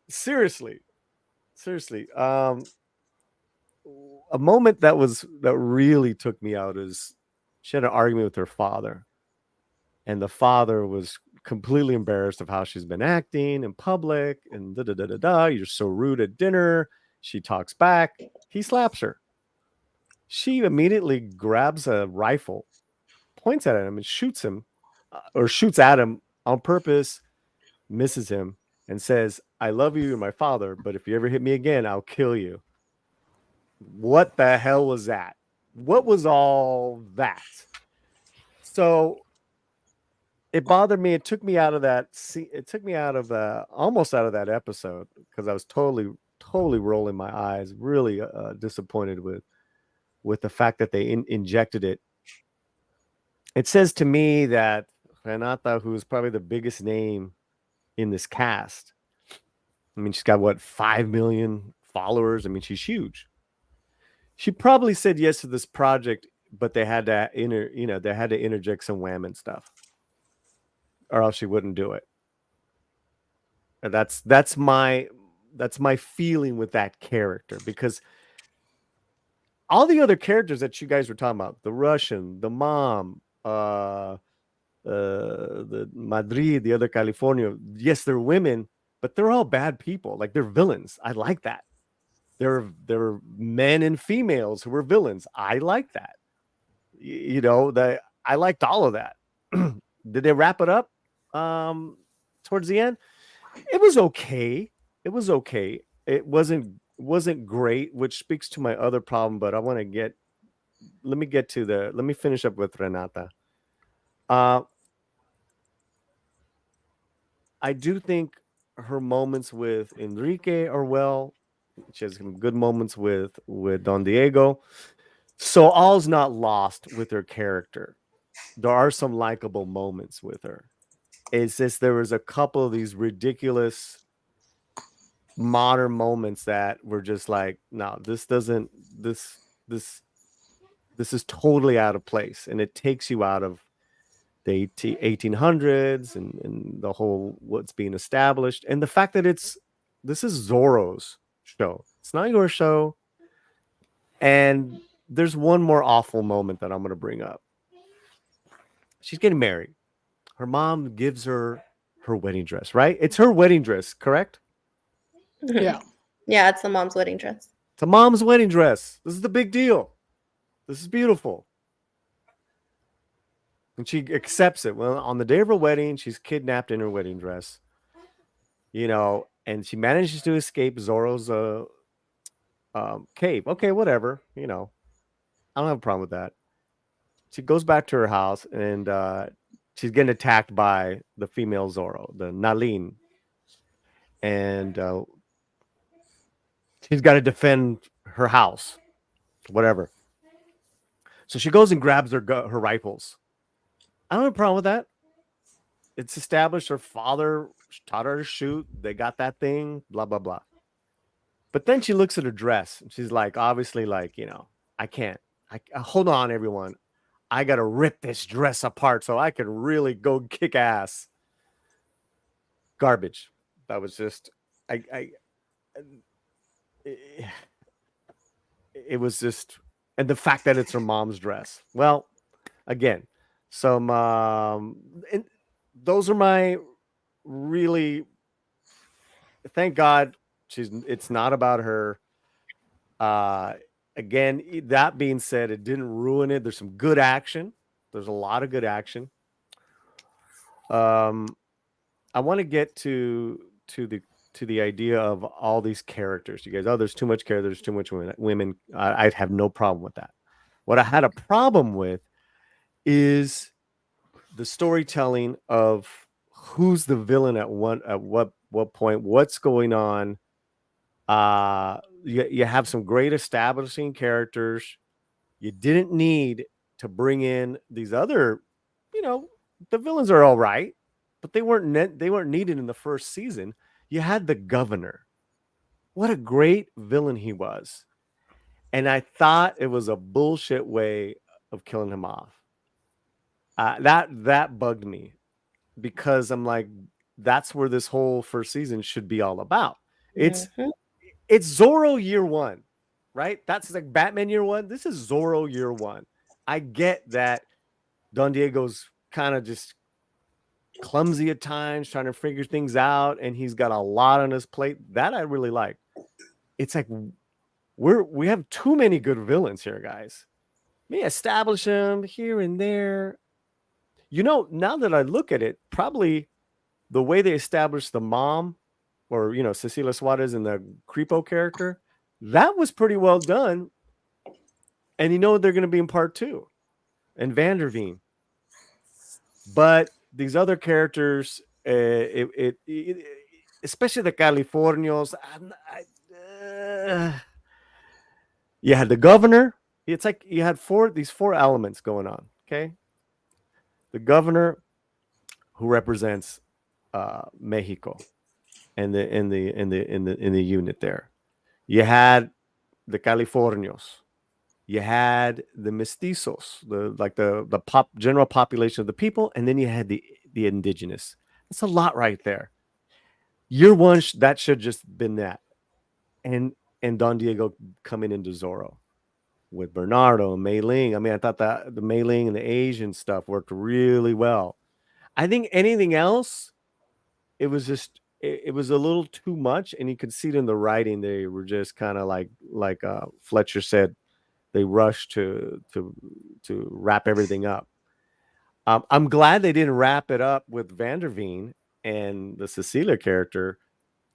Seriously. A moment that really took me out is she had an argument with her father, and the father was completely embarrassed of how she's been acting in public, and you're so rude at dinner. She talks back. He slaps her. She immediately grabs a rifle, points at him, and shoots him, or shoots at him on purpose, misses him, and says, "I love you, you're my father, but if you ever hit me again, I'll kill you." What the hell was that? What was all that? So it bothered me. It took me out of that. It took me out of almost out of that episode because I was totally rolling my eyes, really disappointed with the fact that they injected it. It says to me that Renata, who is probably the biggest name in this cast, I mean, she's got what, 5 million followers. I mean, she's huge. She probably said yes to this project, but they had to interject some wham stuff, or else she wouldn't do it. And that's my feeling with that character, because all the other characters that you guys were talking about, the Russian, the mom, the Madrid, the other California, yes, they're women, but they're all bad people. Like, they're villains. I like that. There were men and females who were villains. I like that. I liked all of that. Did they wrap it up towards the end? It was okay. It wasn't great, which speaks to my other problem, but let me finish up with Renata. I do think her moments with Enrique are well. She has some good moments with Don Diego. So all's not lost with her character. There are some likable moments with her. It's just there was a couple of these ridiculous modern moments that were just like, no, this is totally out of place, and it takes you out of the 1800s and the whole what's being established, and the fact that this is Zorro's show. It's not your show. And there's one more awful moment that I'm going to bring up. She's getting married. Her mom gives her wedding dress, right? It's her wedding dress, correct? Yeah. Yeah, it's the mom's wedding dress. It's a mom's wedding dress. This is the big deal. This is beautiful. And she accepts it. Well, on the day of her wedding, she's kidnapped in her wedding dress, and she manages to escape Zorro's cave. Okay, whatever. I don't have a problem with that. She goes back to her house, and she's getting attacked by the female Zorro, the Nalin. And she's got to defend her house, whatever. So she goes and grabs her rifles. I don't have a problem with that. It's established her father taught her to shoot. They got that thing, blah, blah, blah. But then she looks at her dress and she's like, obviously, like, I can't. Hold on, everyone. I got to rip this dress apart so I can really go kick ass. Garbage. That was just, it was just, and the fact that it's her mom's dress. Well, again, some, and those are my really, thank God it's not about her. Again, that being said, it didn't ruin it. There's some good action. There's a lot of good action. I want to get to the idea of all these characters. You guys, there's too much character. There's too much women. I have no problem with that. What I had a problem with is the storytelling of who's the villain at what point, what's going on. You have some great establishing characters. You didn't need to bring in these other, the villains are all right, but they weren't needed in the first season. You had the governor. What a great villain he was. And I thought it was a bullshit way of killing him off. That bugged me, because I'm like, that's where this whole first season should be all about. It's Zorro year one, right? That's like Batman year one. This is Zorro year one. I get that Don Diego's kind of just clumsy at times, trying to figure things out, and he's got a lot on his plate. That I really like. It's like we have too many good villains here, guys. May establish them here and there. Now that I look at it, probably the way they established the mom, or Cecilia Suarez and the Creepo character, that was pretty well done. And they're going to be in part 2, and Vanderveen. But these other characters, especially the Californios, you had the governor. It's like you had these four elements going on. Okay, the governor, who represents Mexico, and in the unit there, you had the Californios. You had the mestizos, the general population of the people, and then you had the indigenous. That's a lot right there. Year one, that should just been that, and Don Diego coming into Zorro with Bernardo and Mei Ling. I mean, I thought that the Mei Ling and the Asian stuff worked really well. I think anything else, it was just it was a little too much, and you could see it in the writing. They were just kind of like Fletcher said. They rushed to wrap everything up. I'm glad they didn't wrap it up with Vanderveen and the Cecilia character,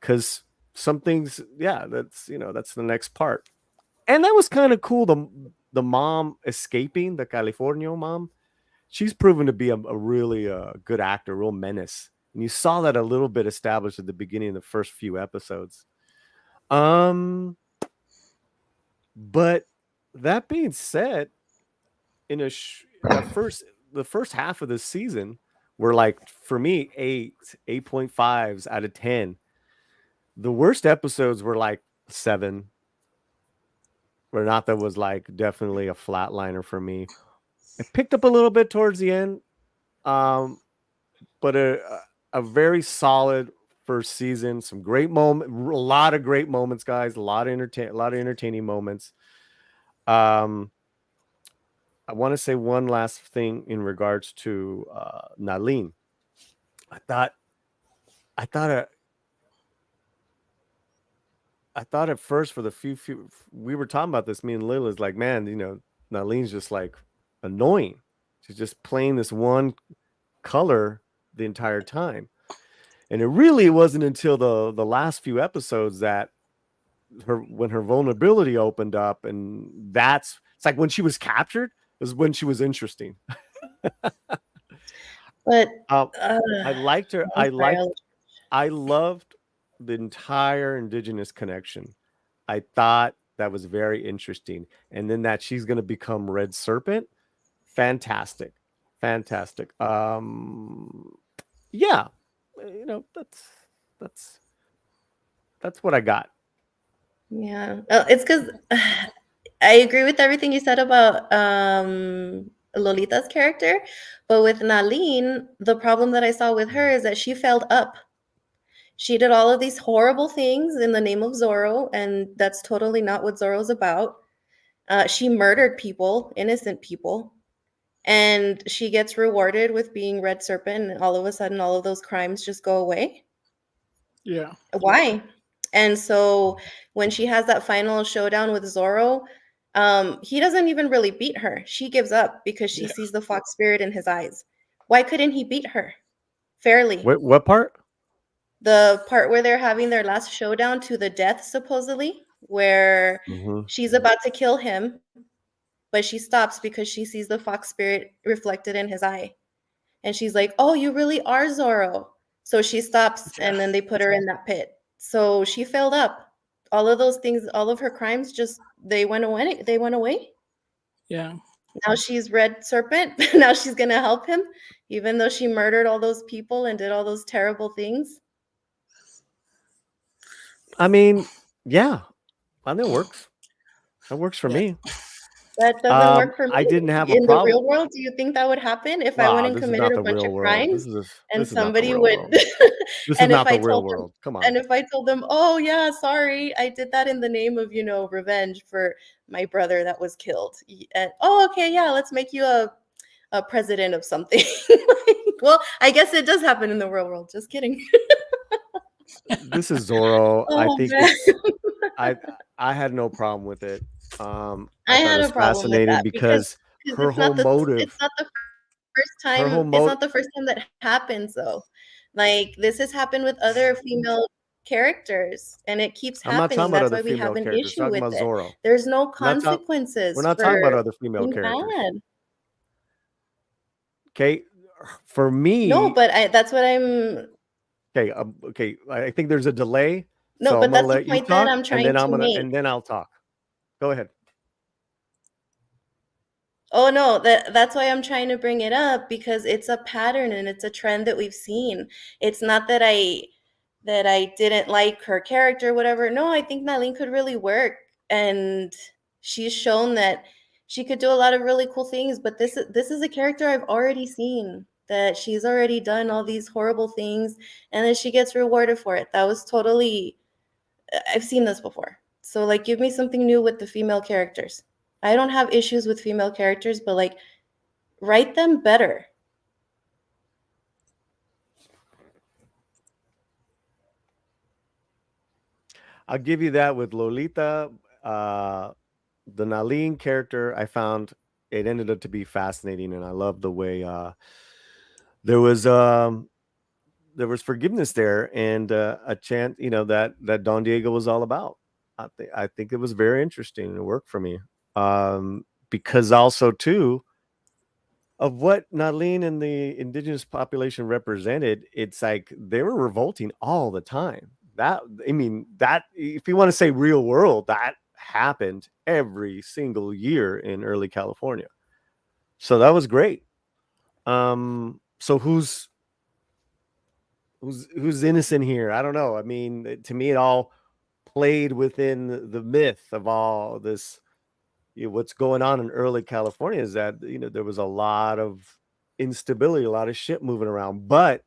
because some things, that's the next part. And that was kind of cool. The mom escaping, the California mom, she's proven to be a really good actor, real menace. And you saw that a little bit established at the beginning of the first few episodes. But that being said, in the first half of the season were, like, for me, 8.5s out of 10. The worst episodes were like 7. Renata was like definitely a flatliner for me. It picked up a little bit towards the end, but a very solid first season. Some great moment, a lot of great moments, guys. A lot of entertaining moments. I want to say one last thing in regards to Nalin. I thought at first, for the few we were talking about this, me and Lila's like, man, Naleen's just like annoying. She's just playing this one color the entire time. And it really wasn't until the last few episodes that when her vulnerability opened up, and it's like when she was captured is when she was interesting. But I liked her. I loved the entire indigenous connection. I thought that was very interesting. And then that she's going to become Red Serpent. Fantastic. Yeah, that's what I got. Yeah, it's because I agree with everything you said about Lolita's character, but with Naleen, the problem that I saw with her is that she failed up. She did all of these horrible things in the name of Zorro, and that's totally not what Zorro's about. She murdered people, innocent people, and she gets rewarded with being Red Serpent, and all of a sudden, all of those crimes just go away. Yeah. Why? And so when she has that final showdown with Zorro, he doesn't even really beat her. She gives up because she sees the fox spirit in his eyes. Why couldn't he beat her fairly? What part? The part where they're having their last showdown to the death, supposedly, where she's about to kill him, but she stops because she sees the fox spirit reflected in his eye. And she's like, "Oh, you really are Zorro." So she stops, and then they put her in that pit. So she failed up. All of those things, all of her crimes, they went away. They went away. Yeah. Now she's Red Serpent. Now she's gonna help him, even though she murdered all those people and did all those terrible things. I mean, yeah, I think it works. That works for me. That doesn't work for me. I didn't have a in problem. the real world. Do you think that would happen if I went and committed a bunch of crimes and somebody would? This is not the real world. Come on. And if I told them, "Oh yeah, sorry, I did that in the name of revenge for my brother that was killed," and oh okay, yeah, let's make you a president of something. Well, I guess it does happen in the real world. Just kidding. This is Zorro. Oh, I think I had no problem with it. I had a problem with that because her whole motive. It's not the first time. It's not the first time that happens, though. Like this has happened with other female characters, and it keeps happening. That's why we have an issue with it. Zorro. There's no consequences. We're not talking about other female characters. Bad. Okay, for me. No, but that's what I'm. Okay. Okay. I think there's a delay. No, so but that's the point that I'm trying to make. And then I'll talk. Go ahead. Oh no, that's why I'm trying to bring it up, because it's a pattern and it's a trend that we've seen. It's not that I didn't like her character or whatever. No, I think Naleen could really work, and she's shown that she could do a lot of really cool things, but this is a character I've already seen, that she's already done all these horrible things and then she gets rewarded for it. That was totally, I've seen this before. So like, give me something new with the female characters. I don't have issues with female characters, but like, write them better. I'll give you that with Lolita. The Naleen character, I found it ended up to be fascinating, and I love the way there was forgiveness there, and a chant, that Don Diego was all about. I think it was very interesting, and it worked for me, because also too of what Naleen and the indigenous population represented. It's like they were revolting all the time. That if you want to say real world, that happened every single year in early California. So that was great. So who's innocent here? I don't know. I mean, to me, it all played within the myth of all this. What's going on in early California is that there was a lot of instability, a lot of shit moving around, but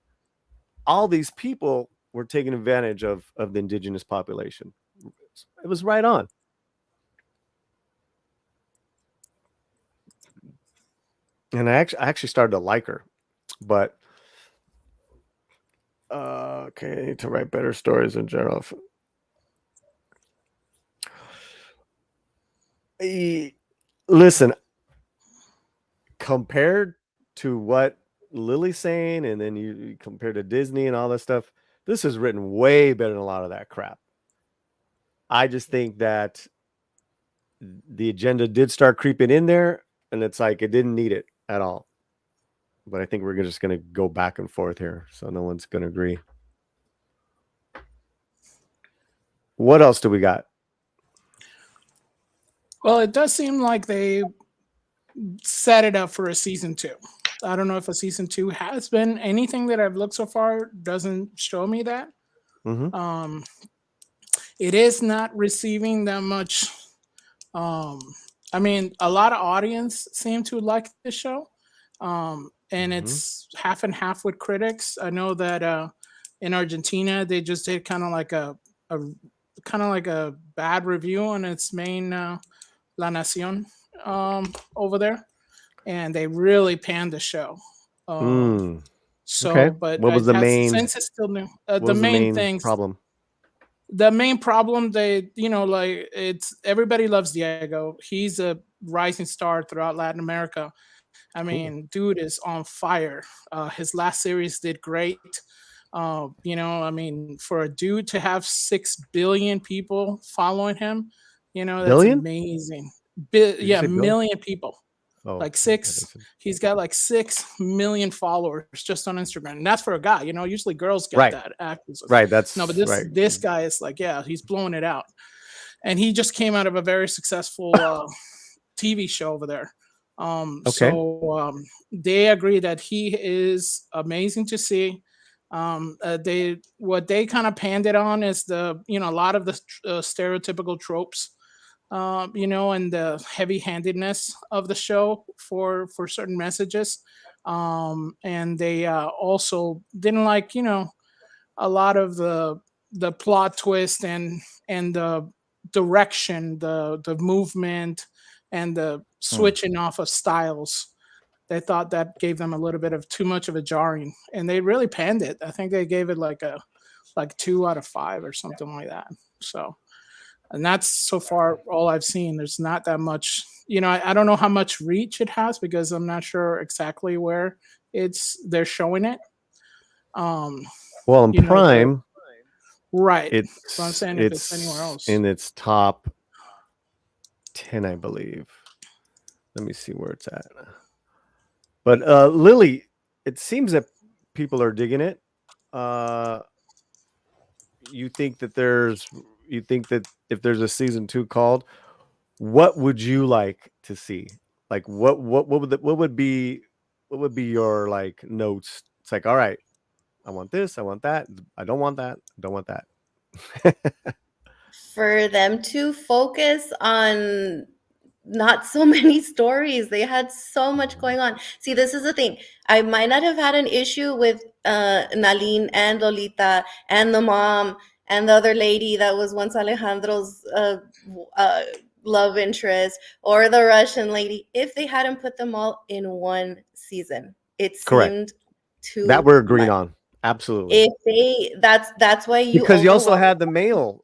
all these people were taking advantage of the indigenous population. It was right on. And I actually started to like her, but okay, I need to write better stories in general. Listen, compared to what Lily's saying, and then you compare to Disney and all that stuff, this is written way better than a lot of that crap. I just think that the agenda did start creeping in there, and it's like it didn't need it at all. But I think we're just going to go back and forth here, so no one's going to agree. What else do we got? Well, it does seem like they set it up for a season 2. I don't know if a season 2 has been. Anything that I've looked so far doesn't show me that. Mm-hmm. It is not receiving that much. I mean, a lot of audience seem to like this show, and it's half and half with critics. I know that in Argentina they just did kind of like a bad review on its main La Nación over there, and they really panned the show. So, okay. but what was the main? Since it's still new, the main problem? The main problem, like it's everybody loves Diego. He's a rising star throughout Latin America. I mean, dude is on fire. His last series did great. I mean, for a dude to have 6 billion people following him, that's billion? amazing. Million people. Oh, like 6. He's got like 6 million followers just on Instagram, and that's for a guy. Usually girls get that. Actors, right? That's no, but this guy is like, he's blowing it out, and he just came out of a very successful TV show over there. So they agree that he is amazing to see. What they kind of panned it on is a lot of the stereotypical tropes, and the heavy-handedness of the show for certain messages, and they also didn't like a lot of the plot twist and the direction, the movement, and the switching off of styles. They thought that gave them a little bit of too much of a jarring, and they really panned it. I think they gave it like 2 out of 5 or something like that. So, and that's so far all I've seen. There's not that much, I don't know how much reach it has because I'm not sure exactly where they're showing it. Well, on Prime, right. So I'm saying if it's anywhere else. In its top 10, I believe. Let me see where it's at. But Lily, it seems that people are digging it. You think that if there's a season 2 called, what would you like to see? Like what would be your like notes? It's like, all right, I want this, I want that, I don't want that, I don't want that. For them to focus on not so many stories. They had so much going on. See, this is the thing. I might not have had an issue with Nalin and Lolita and the mom and the other lady that was once Alejandro's love interest, or the Russian lady, if they hadn't put them all in one season. It seemed too that we're agreeing much. on. Absolutely. If that's why you, because you also had the male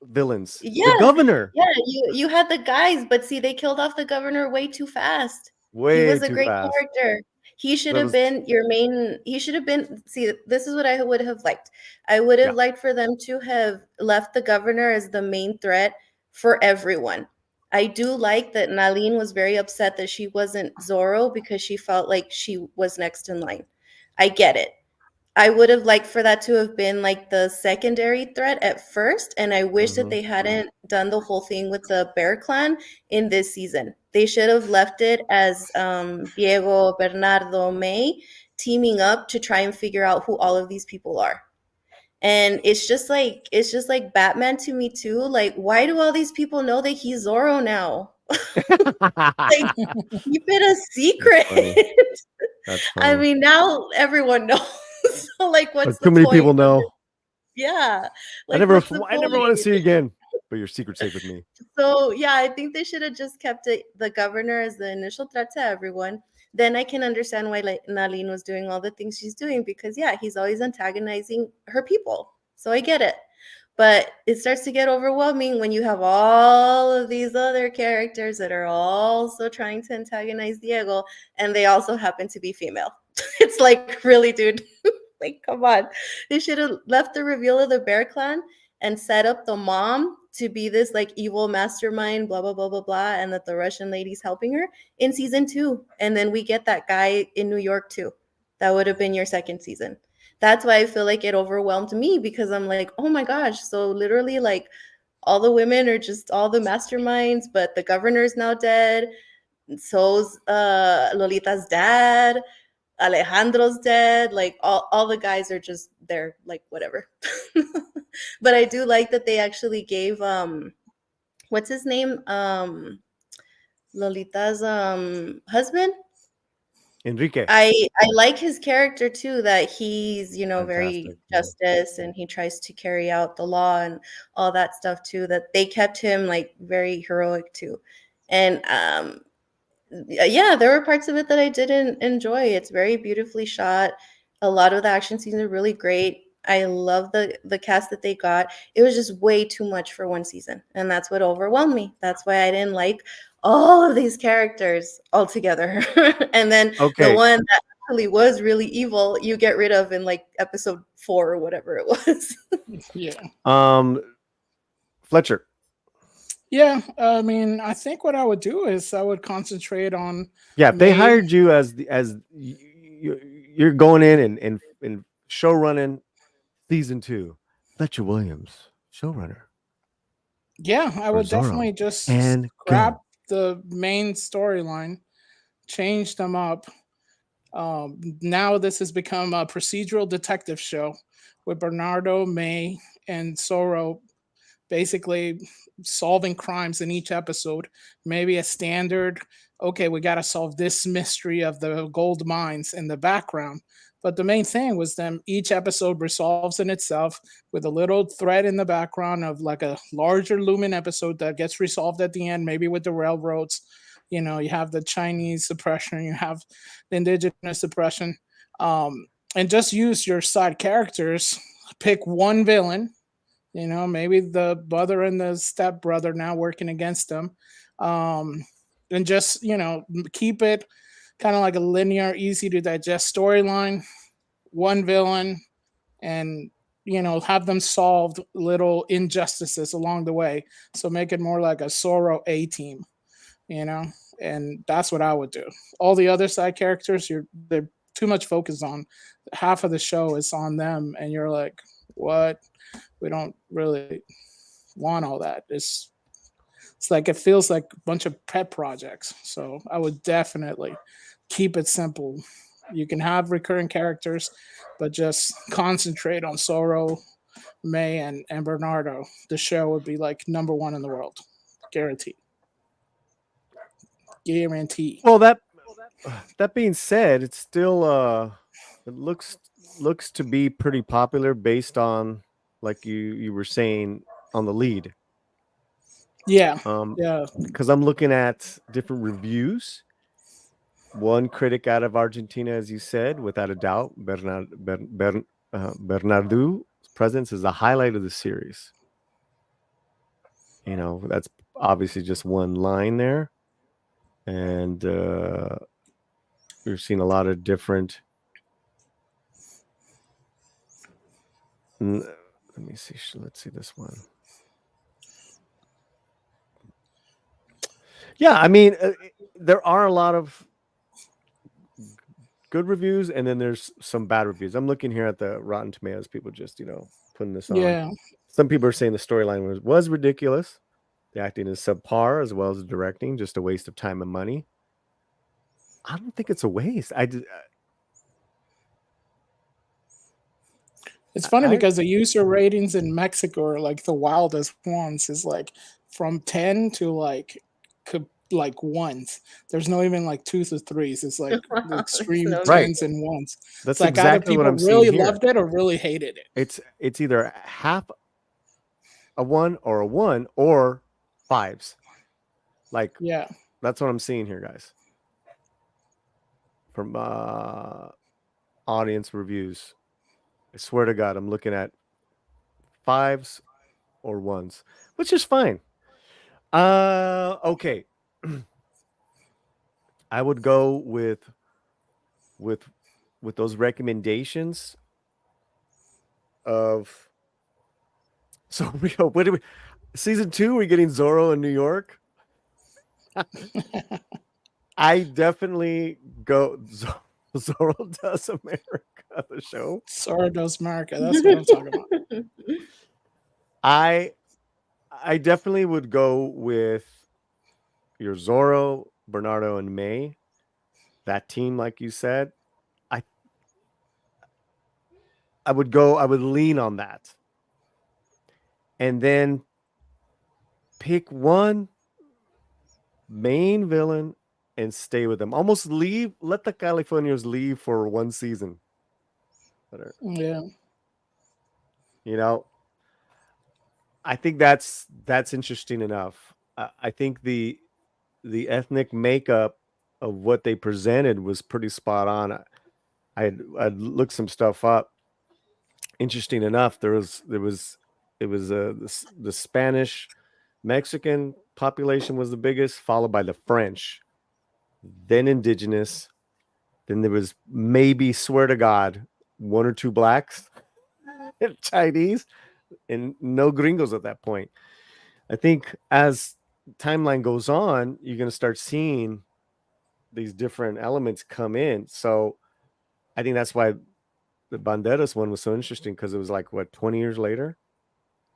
villains. Yeah, the governor. Yeah, you had the guys, but see, they killed off the governor way too fast. He was a great character. He should have been your main. He should have been. See, this is what I would have liked. I would have liked for them to have left the governor as the main threat for everyone. I do like that Nalin was very upset that she wasn't Zorro because she felt like she was next in line. I get it. I would have liked for that to have been like the secondary threat at first. And I wish that they hadn't done the whole thing with the Bear Clan in this season. They should have left it as Diego, Bernardo, May teaming up to try and figure out who all of these people are. And it's just like Batman to me too. Like, why do all these people know that he's Zorro now? Like, keep it a secret. That's funny. I mean, now everyone knows. So, like, what's but too many people know? Yeah. Like, I never want to see you again. But your secret's safe with me. So yeah, I think they should have just kept the governor as the initial threat to everyone. Then I can understand why Nalin was doing all the things she's doing because he's always antagonizing her people. So I get it. But it starts to get overwhelming when you have all of these other characters that are also trying to antagonize Diego, and they also happen to be female. It's like, really, dude? Like, come on. They should have left the reveal of the Bear Clan and set up the mom to be this like evil mastermind, blah, blah, blah, blah, blah, and that the Russian lady's helping her in season 2. And then we get that guy in New York too. That would have been your second season. That's why I feel like it overwhelmed me, because I'm like, oh my gosh. So literally, like, all the women are just all the masterminds, but the governor's now dead. So's Lolita's dad. Alejandro's dead. Like, all the guys are just there, like, whatever. But I do like that they actually gave what's his name? Lolita's husband. Enrique. I like his character too, that he's, very Fantastic. justice, and he tries to carry out the law and all that stuff too, that they kept him like very heroic too. And yeah, there were parts of it that I didn't enjoy. It's very beautifully shot. A lot of the action scenes are really great. I love the cast that they got. It was just way too much for one season, and that's what overwhelmed me. That's why I didn't like all of these characters altogether. And then the one that actually was really evil, you get rid of in like episode 4 or whatever it was. Yeah. Fletcher. Yeah, I mean, I think what I would do is I would concentrate on. Yeah, if they hired you as you're going in and show running season 2, Fletcher Williams, showrunner. Yeah, I would definitely just grab the main storyline, change them up. Now this has become a procedural detective show with Bernardo, May, and Zorro basically solving crimes in each episode. Maybe a standard, okay, we got to solve this mystery of the gold mines in the background. But the main thing was them each episode resolves in itself with a little thread in the background of like a larger looming episode that gets resolved at the end, maybe with the railroads. You have the Chinese suppression, you have the indigenous suppression, and just use your side characters. Pick one villain, maybe the brother and the stepbrother now working against them, and just keep it kind of like a linear, easy to digest storyline, one villain, and have them solved little injustices along the way. So make it more like a Zorro A team, and that's what I would do. All the other side characters, they're too much focus on. Half of the show is on them, and you're like, what? We don't really want all that. It's like it feels like a bunch of pet projects. So I would definitely keep it simple. You can have recurring characters, but just concentrate on Zorro, May, and Bernardo. The show would be like number 1 in the world, guaranteed. Guarantee. Well, that being said, it's still it looks to be pretty popular based on, like you were saying, on the lead. Yeah. Yeah. Because I'm looking at different reviews. One critic out of Argentina, as you said, without a doubt, Bernardo's presence is the highlight of the series. That's obviously just one line there. And we've seen a lot of different. Let me see. Let's see this one. Yeah, I mean, there are a lot of good reviews, and then there's some bad reviews. I'm looking here at the Rotten Tomatoes. People just, putting this on. Yeah. Some people are saying the storyline was ridiculous. The acting is subpar, as well as the directing, just a waste of time and money. I don't think it's a waste. It's funny because the user ratings in Mexico are like the wildest ones. Is like from 10 to like 1s. There's no even like 2s or 3s. It's like the extreme 10s and 1s. That's like exactly either what I'm really seeing here. Loved it or really hated it. It's either half a 1 or a 1 or 5s. Like, yeah, that's what I'm seeing here, guys. From audience reviews, I swear to God, I'm looking at 5s or ones, which is fine. Okay. I would go with with those recommendations of so Rio, what do we season 2 we're getting Zorro in New York. I definitely go Zorro Does America, the show. Zorro Does America. That's what I'm talking about. I definitely would go with your Zorro, Bernardo, and May. That team, like you said, I I would lean on that. And then pick one main villain and stay with them. Almost let the Californians leave for one season. Yeah. You know, I think that's interesting enough. I think the ethnic makeup of what they presented was pretty spot on. I'd looked some stuff up. Interesting enough, the Spanish Mexican population was the biggest, followed by the French, then indigenous, then there was maybe, swear to God, one or two blacks, Chinese, and no gringos at that point. I think as timeline goes on, you're going to start seeing these different elements come in. So I think that's why the Banderas one was so interesting, because it was like, what, 20 years later?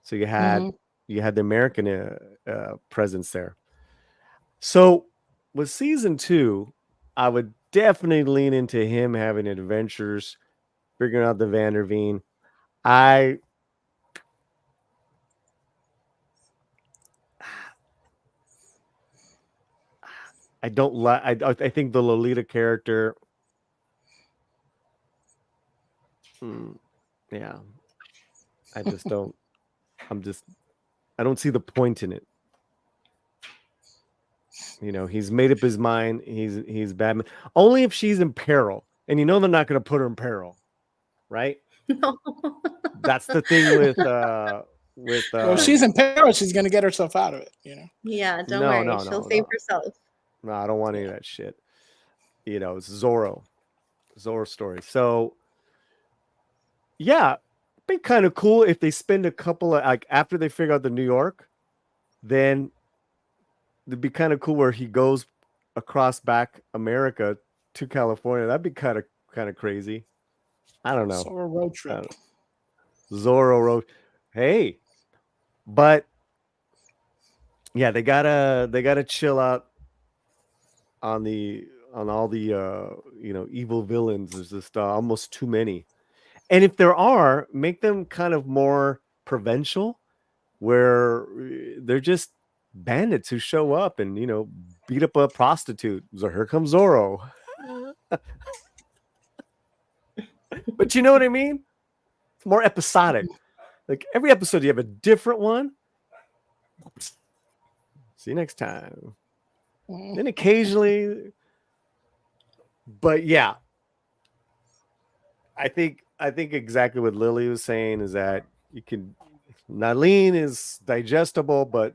So you had the American presence there. So with season 2, I would definitely lean into him having adventures, figuring out the Vanderveen. I don't like. I think the Lolita character. Yeah, I just don't. I don't see the point in it. You know, he's made up his mind. He's Batman. Only if she's in peril, and you know they're not going to put her in peril, right? No. That's the thing with Well, if she's in peril, she's gonna get herself out of it, you know. Yeah, don't worry. She'll save herself. No, I don't want any of that shit. You know, it's Zorro story. So yeah, it'd be kind of cool if they spend a couple of, like, after they figure out the New York, then it'd be kind of cool where he goes across back America to California. That'd be kind of crazy. I don't know. Zorro road trip. Zorro road. Hey, but yeah, they gotta chill out on all the evil villains. There's just almost too many. And if there are, make them kind of more provincial, where they're just bandits who show up and, beat up a prostitute. So here comes Zorro. But you know what I mean? It's more episodic. Like every episode, you have a different one. See you next time. Then occasionally, but yeah, I think exactly what Lily was saying is that Nalene is digestible, but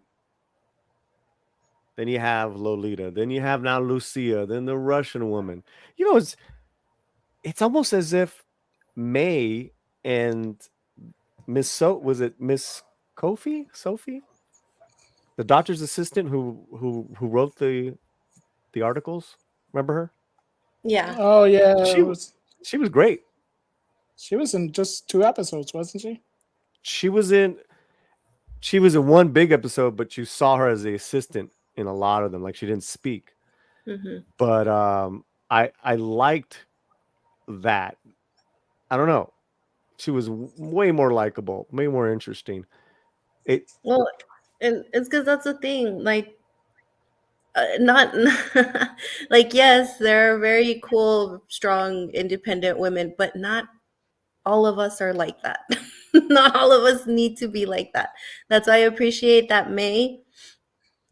then you have Lolita, then you have now Lucia, then the Russian woman. It's almost as if May and Miss Sophie, the doctor's assistant who wrote the articles. Remember her? Yeah. Oh yeah. She was great. She was in just 2 episodes, wasn't she? She was in one big episode, but you saw her as the assistant in a lot of them. Like, she didn't speak. Mm-hmm. But I liked that. I don't know. She was way more likable, way more interesting. Well, and it's because that's the thing. Like, not like, yes, there are very cool, strong, independent women, but not all of us are like that. Not all of us need to be like that. That's why I appreciate that May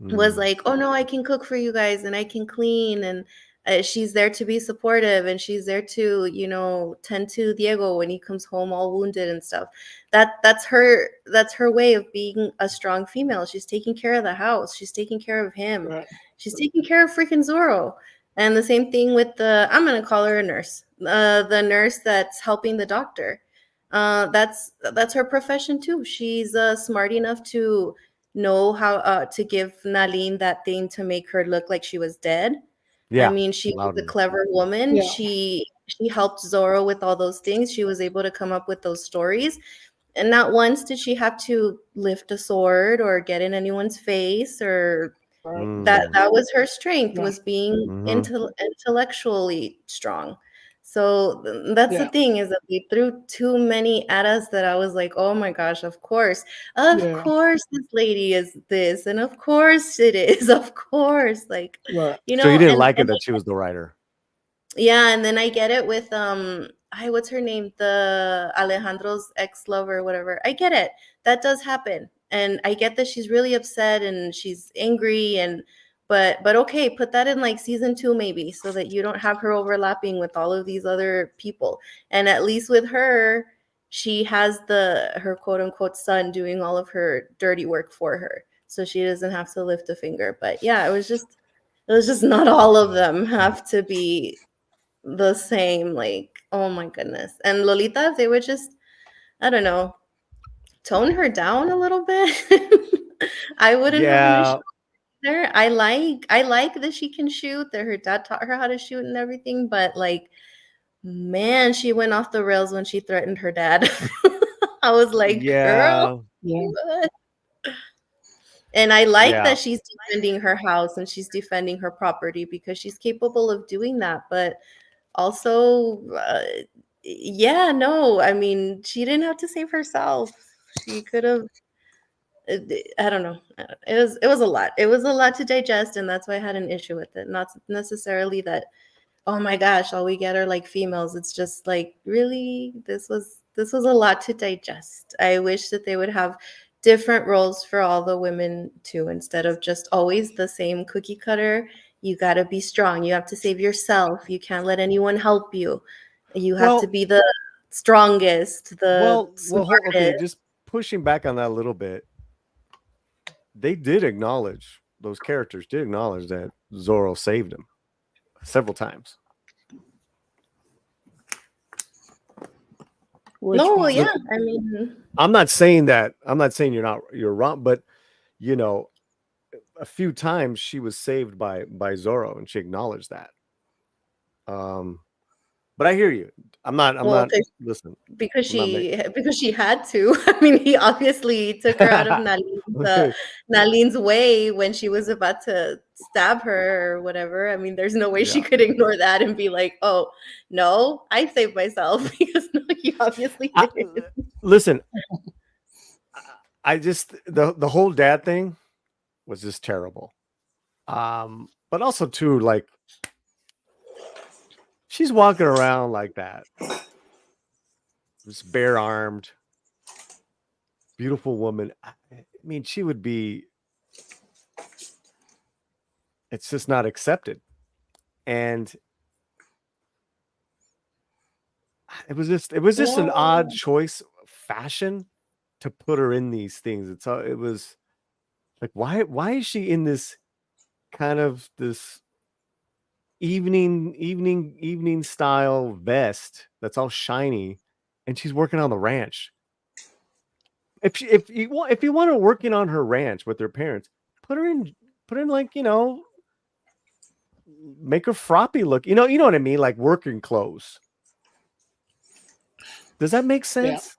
was like, oh no, I can cook for you guys and I can clean, and she's there to be supportive, and she's there to, you know, tend to Diego when he comes home all wounded and stuff. That's her way of being a strong female. She's taking care of the house. She's taking care of him. Right. She's taking care of freaking Zorro. And the same thing with I'm gonna call her a nurse. The nurse that's helping the doctor. That's her profession too. She's smart enough to know how to give Nalin that thing to make her look like she was dead. Yeah. I mean, she was a clever woman. Yeah. She helped Zorro with all those things. She was able to come up with those stories. And not once did she have to lift a sword or get in anyone's face, or that was her strength, was being intellectually strong. So that's the thing, is that we threw too many at us that I was like, oh my gosh, of course this lady is this, and of course it is, of course, like, you know. So you didn't like it that she was the writer? Yeah, and then I get it with what's her name, the Alejandro's ex-lover, whatever. I get it, that does happen, and I get that she's really upset and she's angry, and but okay, put that in like season 2 maybe, so that you don't have her overlapping with all of these other people. And at least with her, she has her quote unquote son doing all of her dirty work for her, so she doesn't have to lift a finger. But yeah, it was just not all of them have to be the same. Like, oh my goodness. And Lolita, if they would just, I don't know, tone her down a little bit, I wouldn't have an issue there. I like that she can shoot, that her dad taught her how to shoot and everything, but like, man, she went off the rails when she threatened her dad. I was like, girl. Yeah. And I like that she's defending her house and she's defending her property, because she's capable of doing that. But also, no, I mean, she didn't have to save herself. She could have. I don't know. It was a lot. It was a lot to digest, and that's why I had an issue with it. Not necessarily that, oh my gosh, all we get are like females. It's just like, really, this was a lot to digest. I wish that they would have different roles for all the women too, instead of just always the same cookie cutter. You got to be strong. You have to save yourself. You can't let anyone help you. You have to be the strongest, the smartest. Okay, just pushing back on that a little bit. They did acknowledge, those characters did acknowledge that Zorro saved him several times. Yeah, I mean, I'm not saying you're wrong, but you know, a few times she was saved by Zorro, and she acknowledged that. But I hear you. I'm not listen. Because she had to. I mean, he obviously took her out of Nalin's way when she was about to stab her or whatever. I mean, there's no way she could ignore that and be like, oh, no, I saved myself, because no, he obviously did. Listen, I just, the whole dad thing was just terrible. But also too, like, she's walking around like that, just bare armed, beautiful woman. I mean, she would be, it's just not accepted. And it was just an odd choice of fashion to put her in these things. It was like, why is she in this kind of this evening style vest that's all shiny, and she's working on the ranch? If you want her working on her ranch with her parents, put her in like, you know, make her froppy look, you know what I mean, like working clothes. Does that make sense?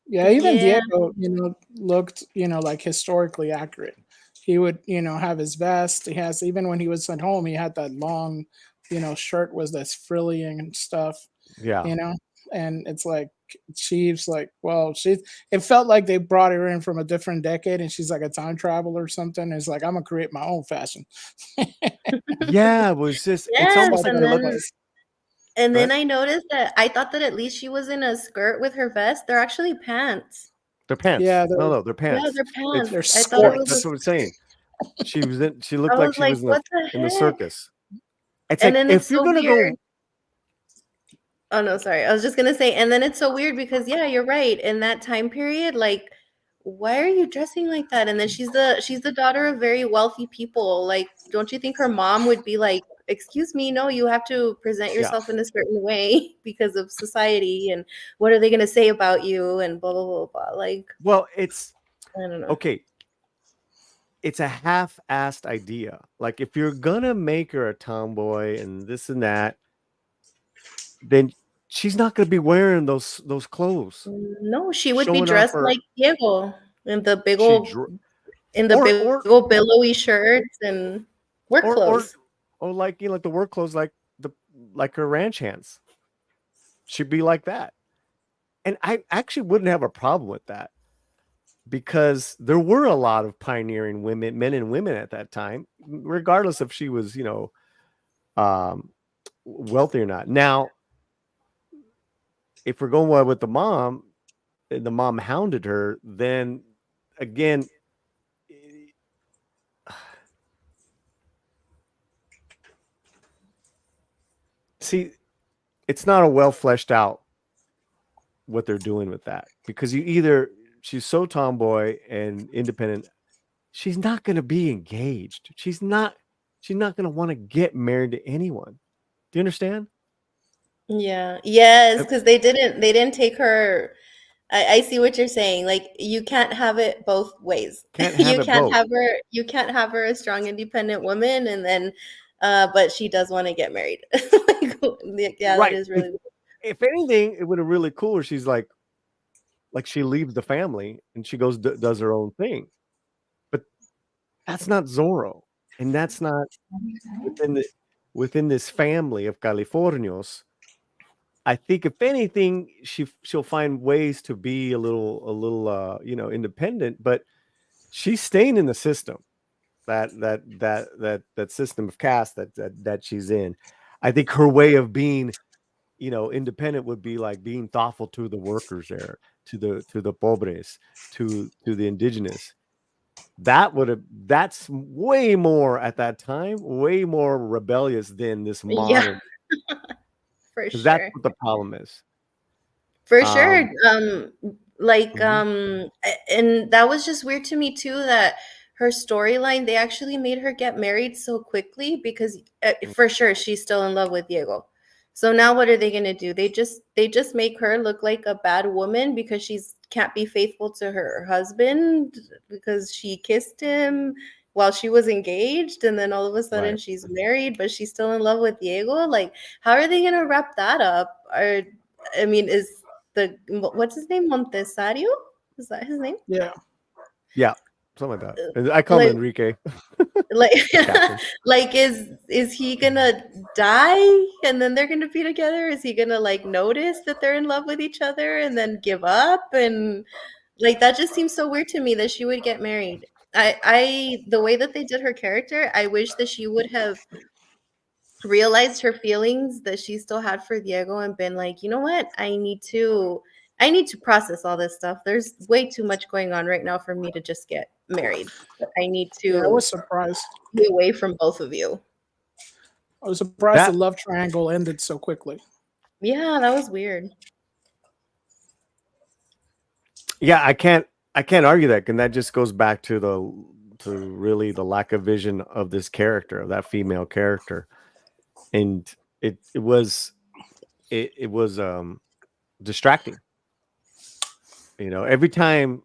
Yeah, even Diego, you know, looked, you know, like historically accurate. He would, you know, have his vest. He has, even when he was at home, he had that long, you know, shirt was this frilly and stuff. Yeah. You know, and it's like, she's like, well, it felt like they brought her in from a different decade, and she's like a time traveler or something. It's like, I'm gonna create my own fashion. Yeah, it was just, it's almost like and then I noticed that I thought that at least she was in a skirt with her vest. They're actually pants. They're pants. Yeah, they're pants. Yeah, they're pants. They're I thought that's what I'm saying. She looked I like was she like, was what in the heck? circus. It's And like then if it's you're so gonna weird. go, Oh no, sorry. I was just gonna say, and then it's so weird because yeah, you're right. In that time period, like, why are you dressing like that? And then she's the daughter of very wealthy people. Like, don't you think her mom would be like, excuse me, no, you have to present yeah. yourself in a certain way because of society and what are they gonna say about you and blah blah blah blah. Like, Well, it's I don't know. okay. It's a half-assed idea. Like if you're gonna make her a tomboy and this and that, then she's not gonna be wearing those clothes, No, she would be showing off dressed her like Diego in the big she old dr- big or old billowy shirts and work or or clothes. or like like the work clothes the like her ranch hands. She'd be like that. And I actually wouldn't have a problem with that because there were a lot of pioneering women, men and women at that time, regardless if she was, um, wealthy or not. Now, if we're going with the mom, and the mom hounded her, then again, see, it's not a well fleshed out what they're doing with that because she's so tomboy and independent, she's not going to be engaged. She's not going to want to get married to anyone. Do you understand? Yeah. Yes, Uh, because they didn't take her. I see what you're saying. Like you can't have it both ways. Can't have it both. You can't have her a strong, independent woman and then but she does want to get married. Like, yeah, that Right. is really If anything, it would have really cool if she's like she leaves the family and she goes does her own thing. But that's not Zorro, and that's not within the within this family of Californios. I think if anything, she'll find ways to be a little independent, but she's staying in the system that system of caste that she's in. I think her way of being independent would be like being thoughtful to the workers there, to the pobres, to the indigenous. That's way more at that time, way more rebellious than this yeah, modern, for because that's sure. what the problem is. For sure. Um, mhm. And that was just weird to me too that her storyline, they actually made her get married so quickly because for sure she's still in love with Diego. So now what are they going to do? They just make her look like a bad woman because she's can't be faithful to her husband because she kissed him while she was engaged and then all of a sudden Right. she's married but she's still in love with Diego. Like how are they going to wrap that up? Or I mean, is the what's his name? Montesario? Is that his name? Yeah. Yeah, something like that. And I call him Like Enrique, like the captain. like is he gonna die and then they're gonna be together? Is he gonna like notice that they're in love with each other and then give up? And like that just seems so weird to me that she would get married. I the way that they did her character, I wish that she would have realized her feelings that she still had for Diego and been like, you know what? I need to process all this stuff. There's way too much going on right now for me to just get married. I need Yeah, I to was surprised. be away from both of you. I was surprised the That love triangle ended so quickly. Yeah, that was weird. Yeah, I can't argue that, and that just goes back to really the lack of vision of this character, of that female character. And it was distracting. Every time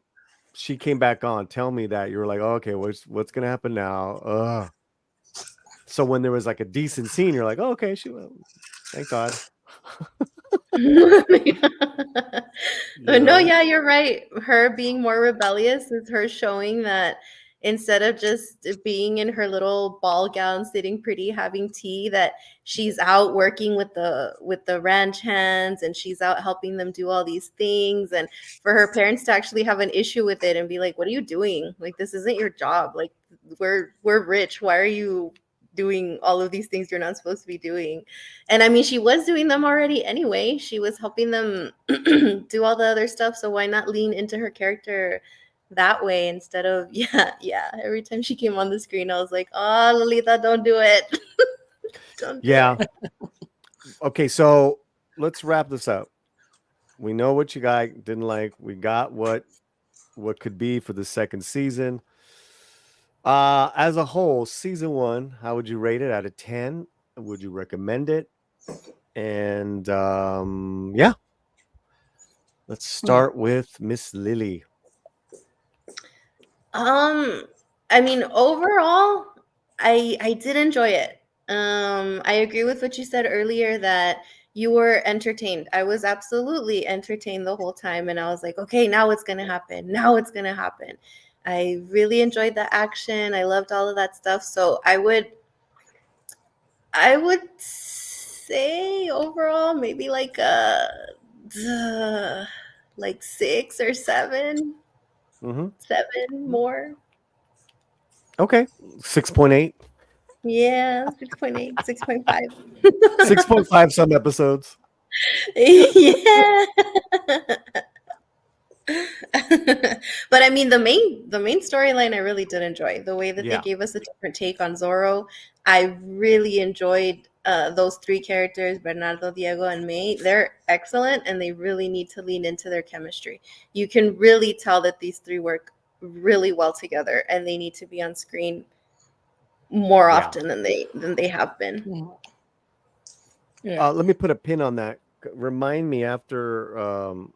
she came back on, tell me that you were like, oh, okay, what's gonna happen now? So when there was like a decent scene, you're like, oh, okay, thank God. But You no, know, yeah, you're right. Her being more rebellious is her showing that instead of just being in her little ball gown, sitting pretty, having tea, that she's out working with the ranch hands and she's out helping them do all these things. And for her parents to actually have an issue with it and be like, "What are you doing? Like this isn't your job. Like we're rich. Why are you doing all of these things you're not supposed to be doing?" And I mean, she was doing them already anyway. She was helping them do all the other stuff. So why not lean into her character that way instead of, yeah, yeah. Every time she came on the screen, I was like, oh, Lolita, don't do it. Don't do Yeah. it. Okay, so let's wrap this up. We know what you guys didn't like. We got what could be for the second season. As a whole, season 1, how would you rate it out of 10? Would you recommend it? And yeah, let's start with Miss Lily. I mean, overall, I did enjoy it. I agree with what you said earlier that you were entertained. I was absolutely entertained the whole time, and I was like, okay, now it's gonna happen. Now it's gonna happen. I really enjoyed the action. I loved all of that stuff. So I would say overall maybe like 6 or 7. Mm-hmm. 7 more. Okay, 6.8. Yeah, 6.8, 6.5. 6.5 some episodes. Yeah. But I mean the main storyline I really did enjoy. The way that they gave us a different take on Zorro. I really enjoyed those 3 characters, Bernardo, Diego, and May. They're excellent and they really need to lean into their chemistry. You can really tell that these 3 work really well together and they need to be on screen more often than they have been. Yeah. Let me put a pin on that. Remind me after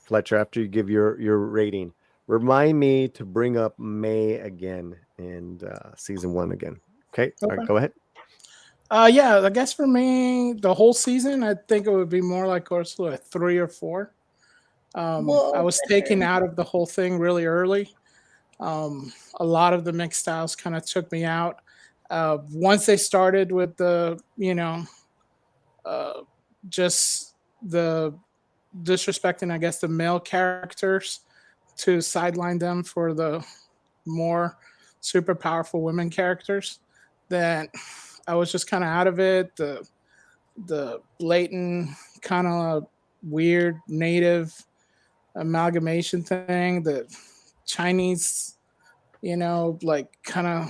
Fletcher, after you give your rating, remind me to bring up May again and season 1 again. Okay. All right, go ahead. Yeah, I guess for me, the whole season, I think it would be more like also a 3 or 4. I was taken out of the whole thing really early. A lot of the mixed styles kind of took me out. Once they started with the, just the disrespecting, I guess, the male characters to sideline them for the more super powerful women characters, then I was just kind of out of it. The blatant kind of weird native amalgamation thing, the Chinese, like kind of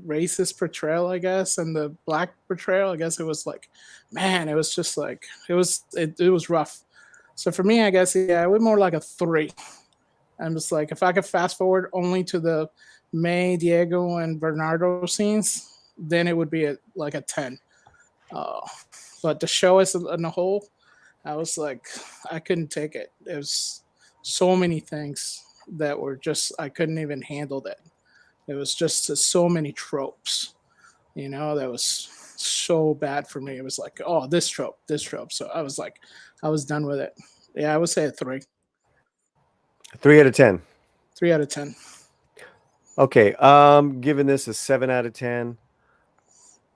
racist portrayal, I guess, and the black portrayal, I guess it was like, man, it was just like it was rough. So for me, I guess yeah, it was more like a 3. I'm just like, if I could fast forward only to the May, Diego, and Bernardo scenes, then it would be like a 10. Uh, but the show as a whole, I was like, I couldn't take it. There's so many things that were just, I couldn't even handle that. It was just so many tropes, that was so bad for me. It was like, oh, this trope, this trope. So I was like, I was done with it. Yeah, I would say a 3. 3 out of 10. 3 out of 10. Okay. Giving this a 7 out of 10.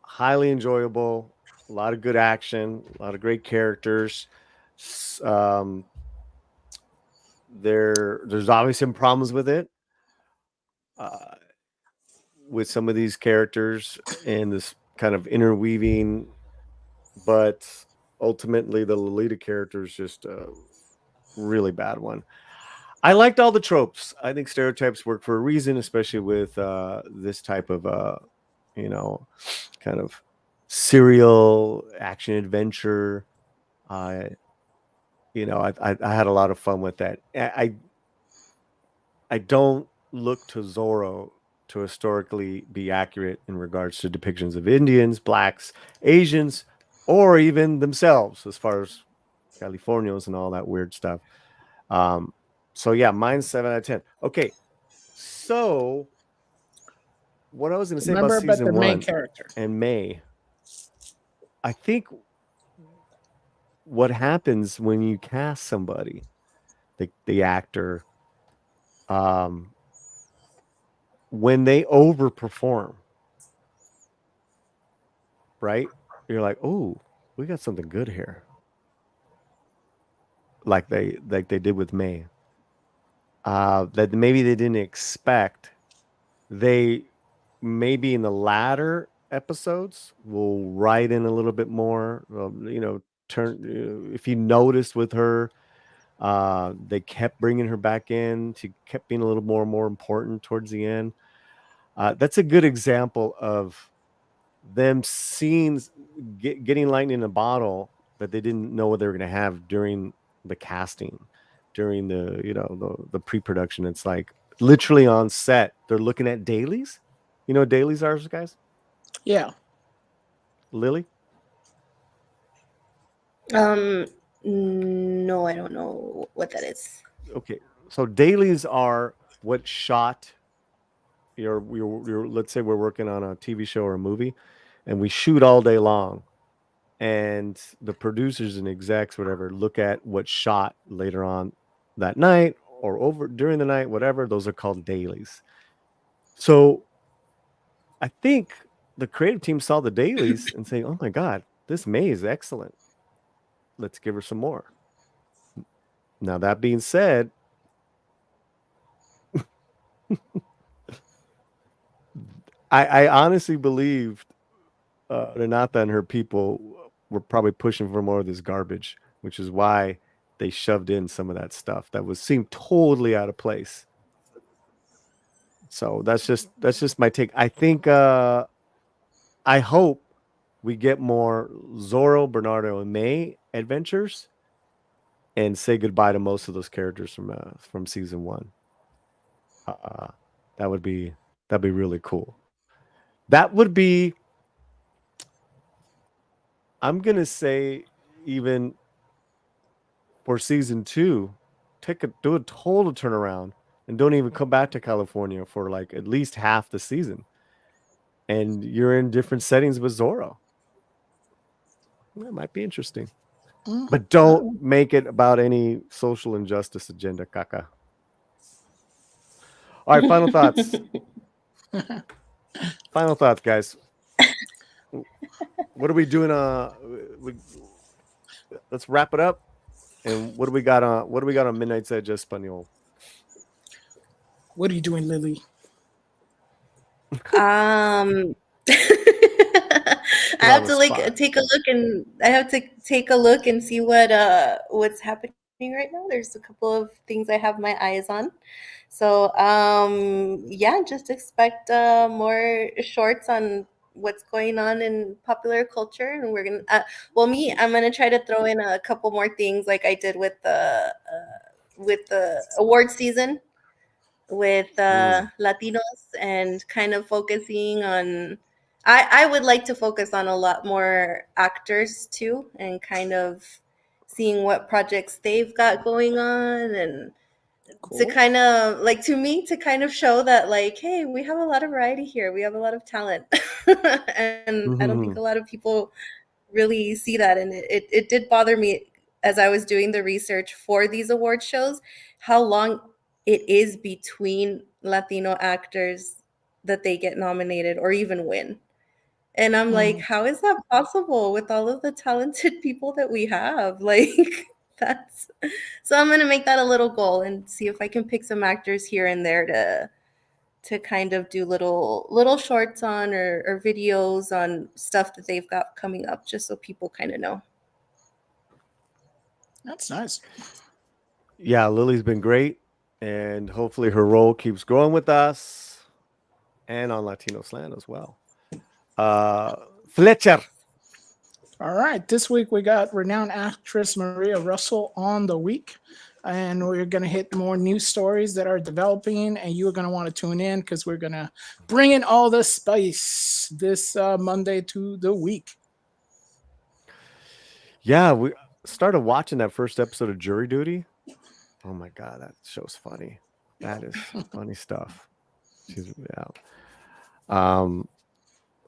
Highly enjoyable. A lot of good action. A lot of great characters. There's obviously some problems with it. With some of these characters and this kind of interweaving, but ultimately the Lolita character is just a really bad one. I liked all the tropes. I think stereotypes work for a reason, especially with this type of kind of serial action adventure. I had a lot of fun with that. I don't look to Zorro to historically be accurate in regards to depictions of Indians, blacks, Asians, or even themselves, as far as Californios and all that weird stuff. So yeah, mine's 7 out of 10. Okay, so what I was going to say about season 1 main character and May, I think what happens when you cast somebody, the actor, when they overperform, right? You're like, oh, we got something good here. Like they did with May. That maybe they didn't expect. They maybe in the latter episodes will write in a little bit more. Turn if you noticed with her, they kept bringing her back in. She kept being a little more and more important towards the end. That's a good example of them seeing getting lightning in a bottle that they didn't know what they were going to have during the casting, during the pre-production. It's like literally on set, they're looking at dailies. You know what dailies are, guys? Yeah. Lily? No, I don't know what that is. Okay. So dailies are what shot your let's say we're working on a TV show or a movie and we shoot all day long. And the producers and execs, whatever, look at what shot later on that night or over during the night, whatever. Those are called dailies. So I think the creative team saw the dailies and say, "Oh my God, this May is excellent. Let's give her some more." Now that being said, I honestly believed Renata and her people were probably pushing for more of this garbage, which is why they shoved in some of that stuff that seemed totally out of place. So that's just my take. I think I hope we get more Zorro, Bernardo, and May adventures, and say goodbye to most of those characters from season one. Uh, that'd be really cool. That would be. I'm gonna say even for season two, do a total turnaround and don't even come back to California for like at least half the season. And you're in different settings with Zorro. That might be interesting. But don't make it about any social injustice agenda, Kaka. All right, final thoughts. Final thoughts, guys. What are we doing? Let's wrap it up. And what do we got on Midnight's Edge Espanol? What are you doing, Lily? I have to take a look and see what's happening right now. There's a couple of things I have my eyes on. So yeah, just expect more shorts on what's going on in popular culture, and we're gonna I'm gonna try to throw in a couple more things like I did with the award season with Latinos, and kind of focusing on I would like to focus on a lot more actors too, and kind of seeing what projects they've got going on, and Cool. to kind of like to kind of show that like, hey, we have a lot of variety here, we have a lot of talent. And I don't think a lot of people really see that, and it did bother me as I was doing the research for these award shows how long it is between Latino actors that they get nominated or even win. And I'm like, how is that possible with all of the talented people that we have? Like, that's so I'm gonna make that a little goal and see if I can pick some actors here and there to kind of do little shorts on or videos on stuff that they've got coming up, just so people kind of know. That's nice. Yeah, Lily's been great, and hopefully her role keeps growing with us and on Latino Slant as well. Fletcher. All right, this week we got renowned actress Maria Russell on the week, and we're going to hit more news stories that are developing, and you're going to want to tune in because we're going to bring in all the spice this Monday to the week. Yeah, we started watching that first episode of Jury Duty. Oh my God, that show's funny. That is funny stuff.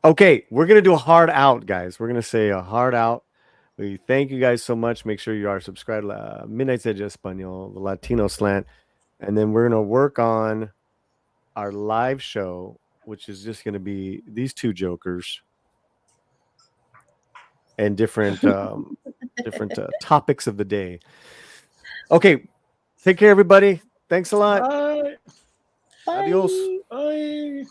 Okay, we're going to do a hard out, guys. We're going to say a hard out. We thank you guys so much. Make sure you are subscribed to Midnight's Edge Espanol, the Latino Slant. And then we're going to work on our live show, which is just going to be these two jokers and different topics of the day. Okay, take care, everybody. Thanks a lot. Bye. Bye. Adios. Bye.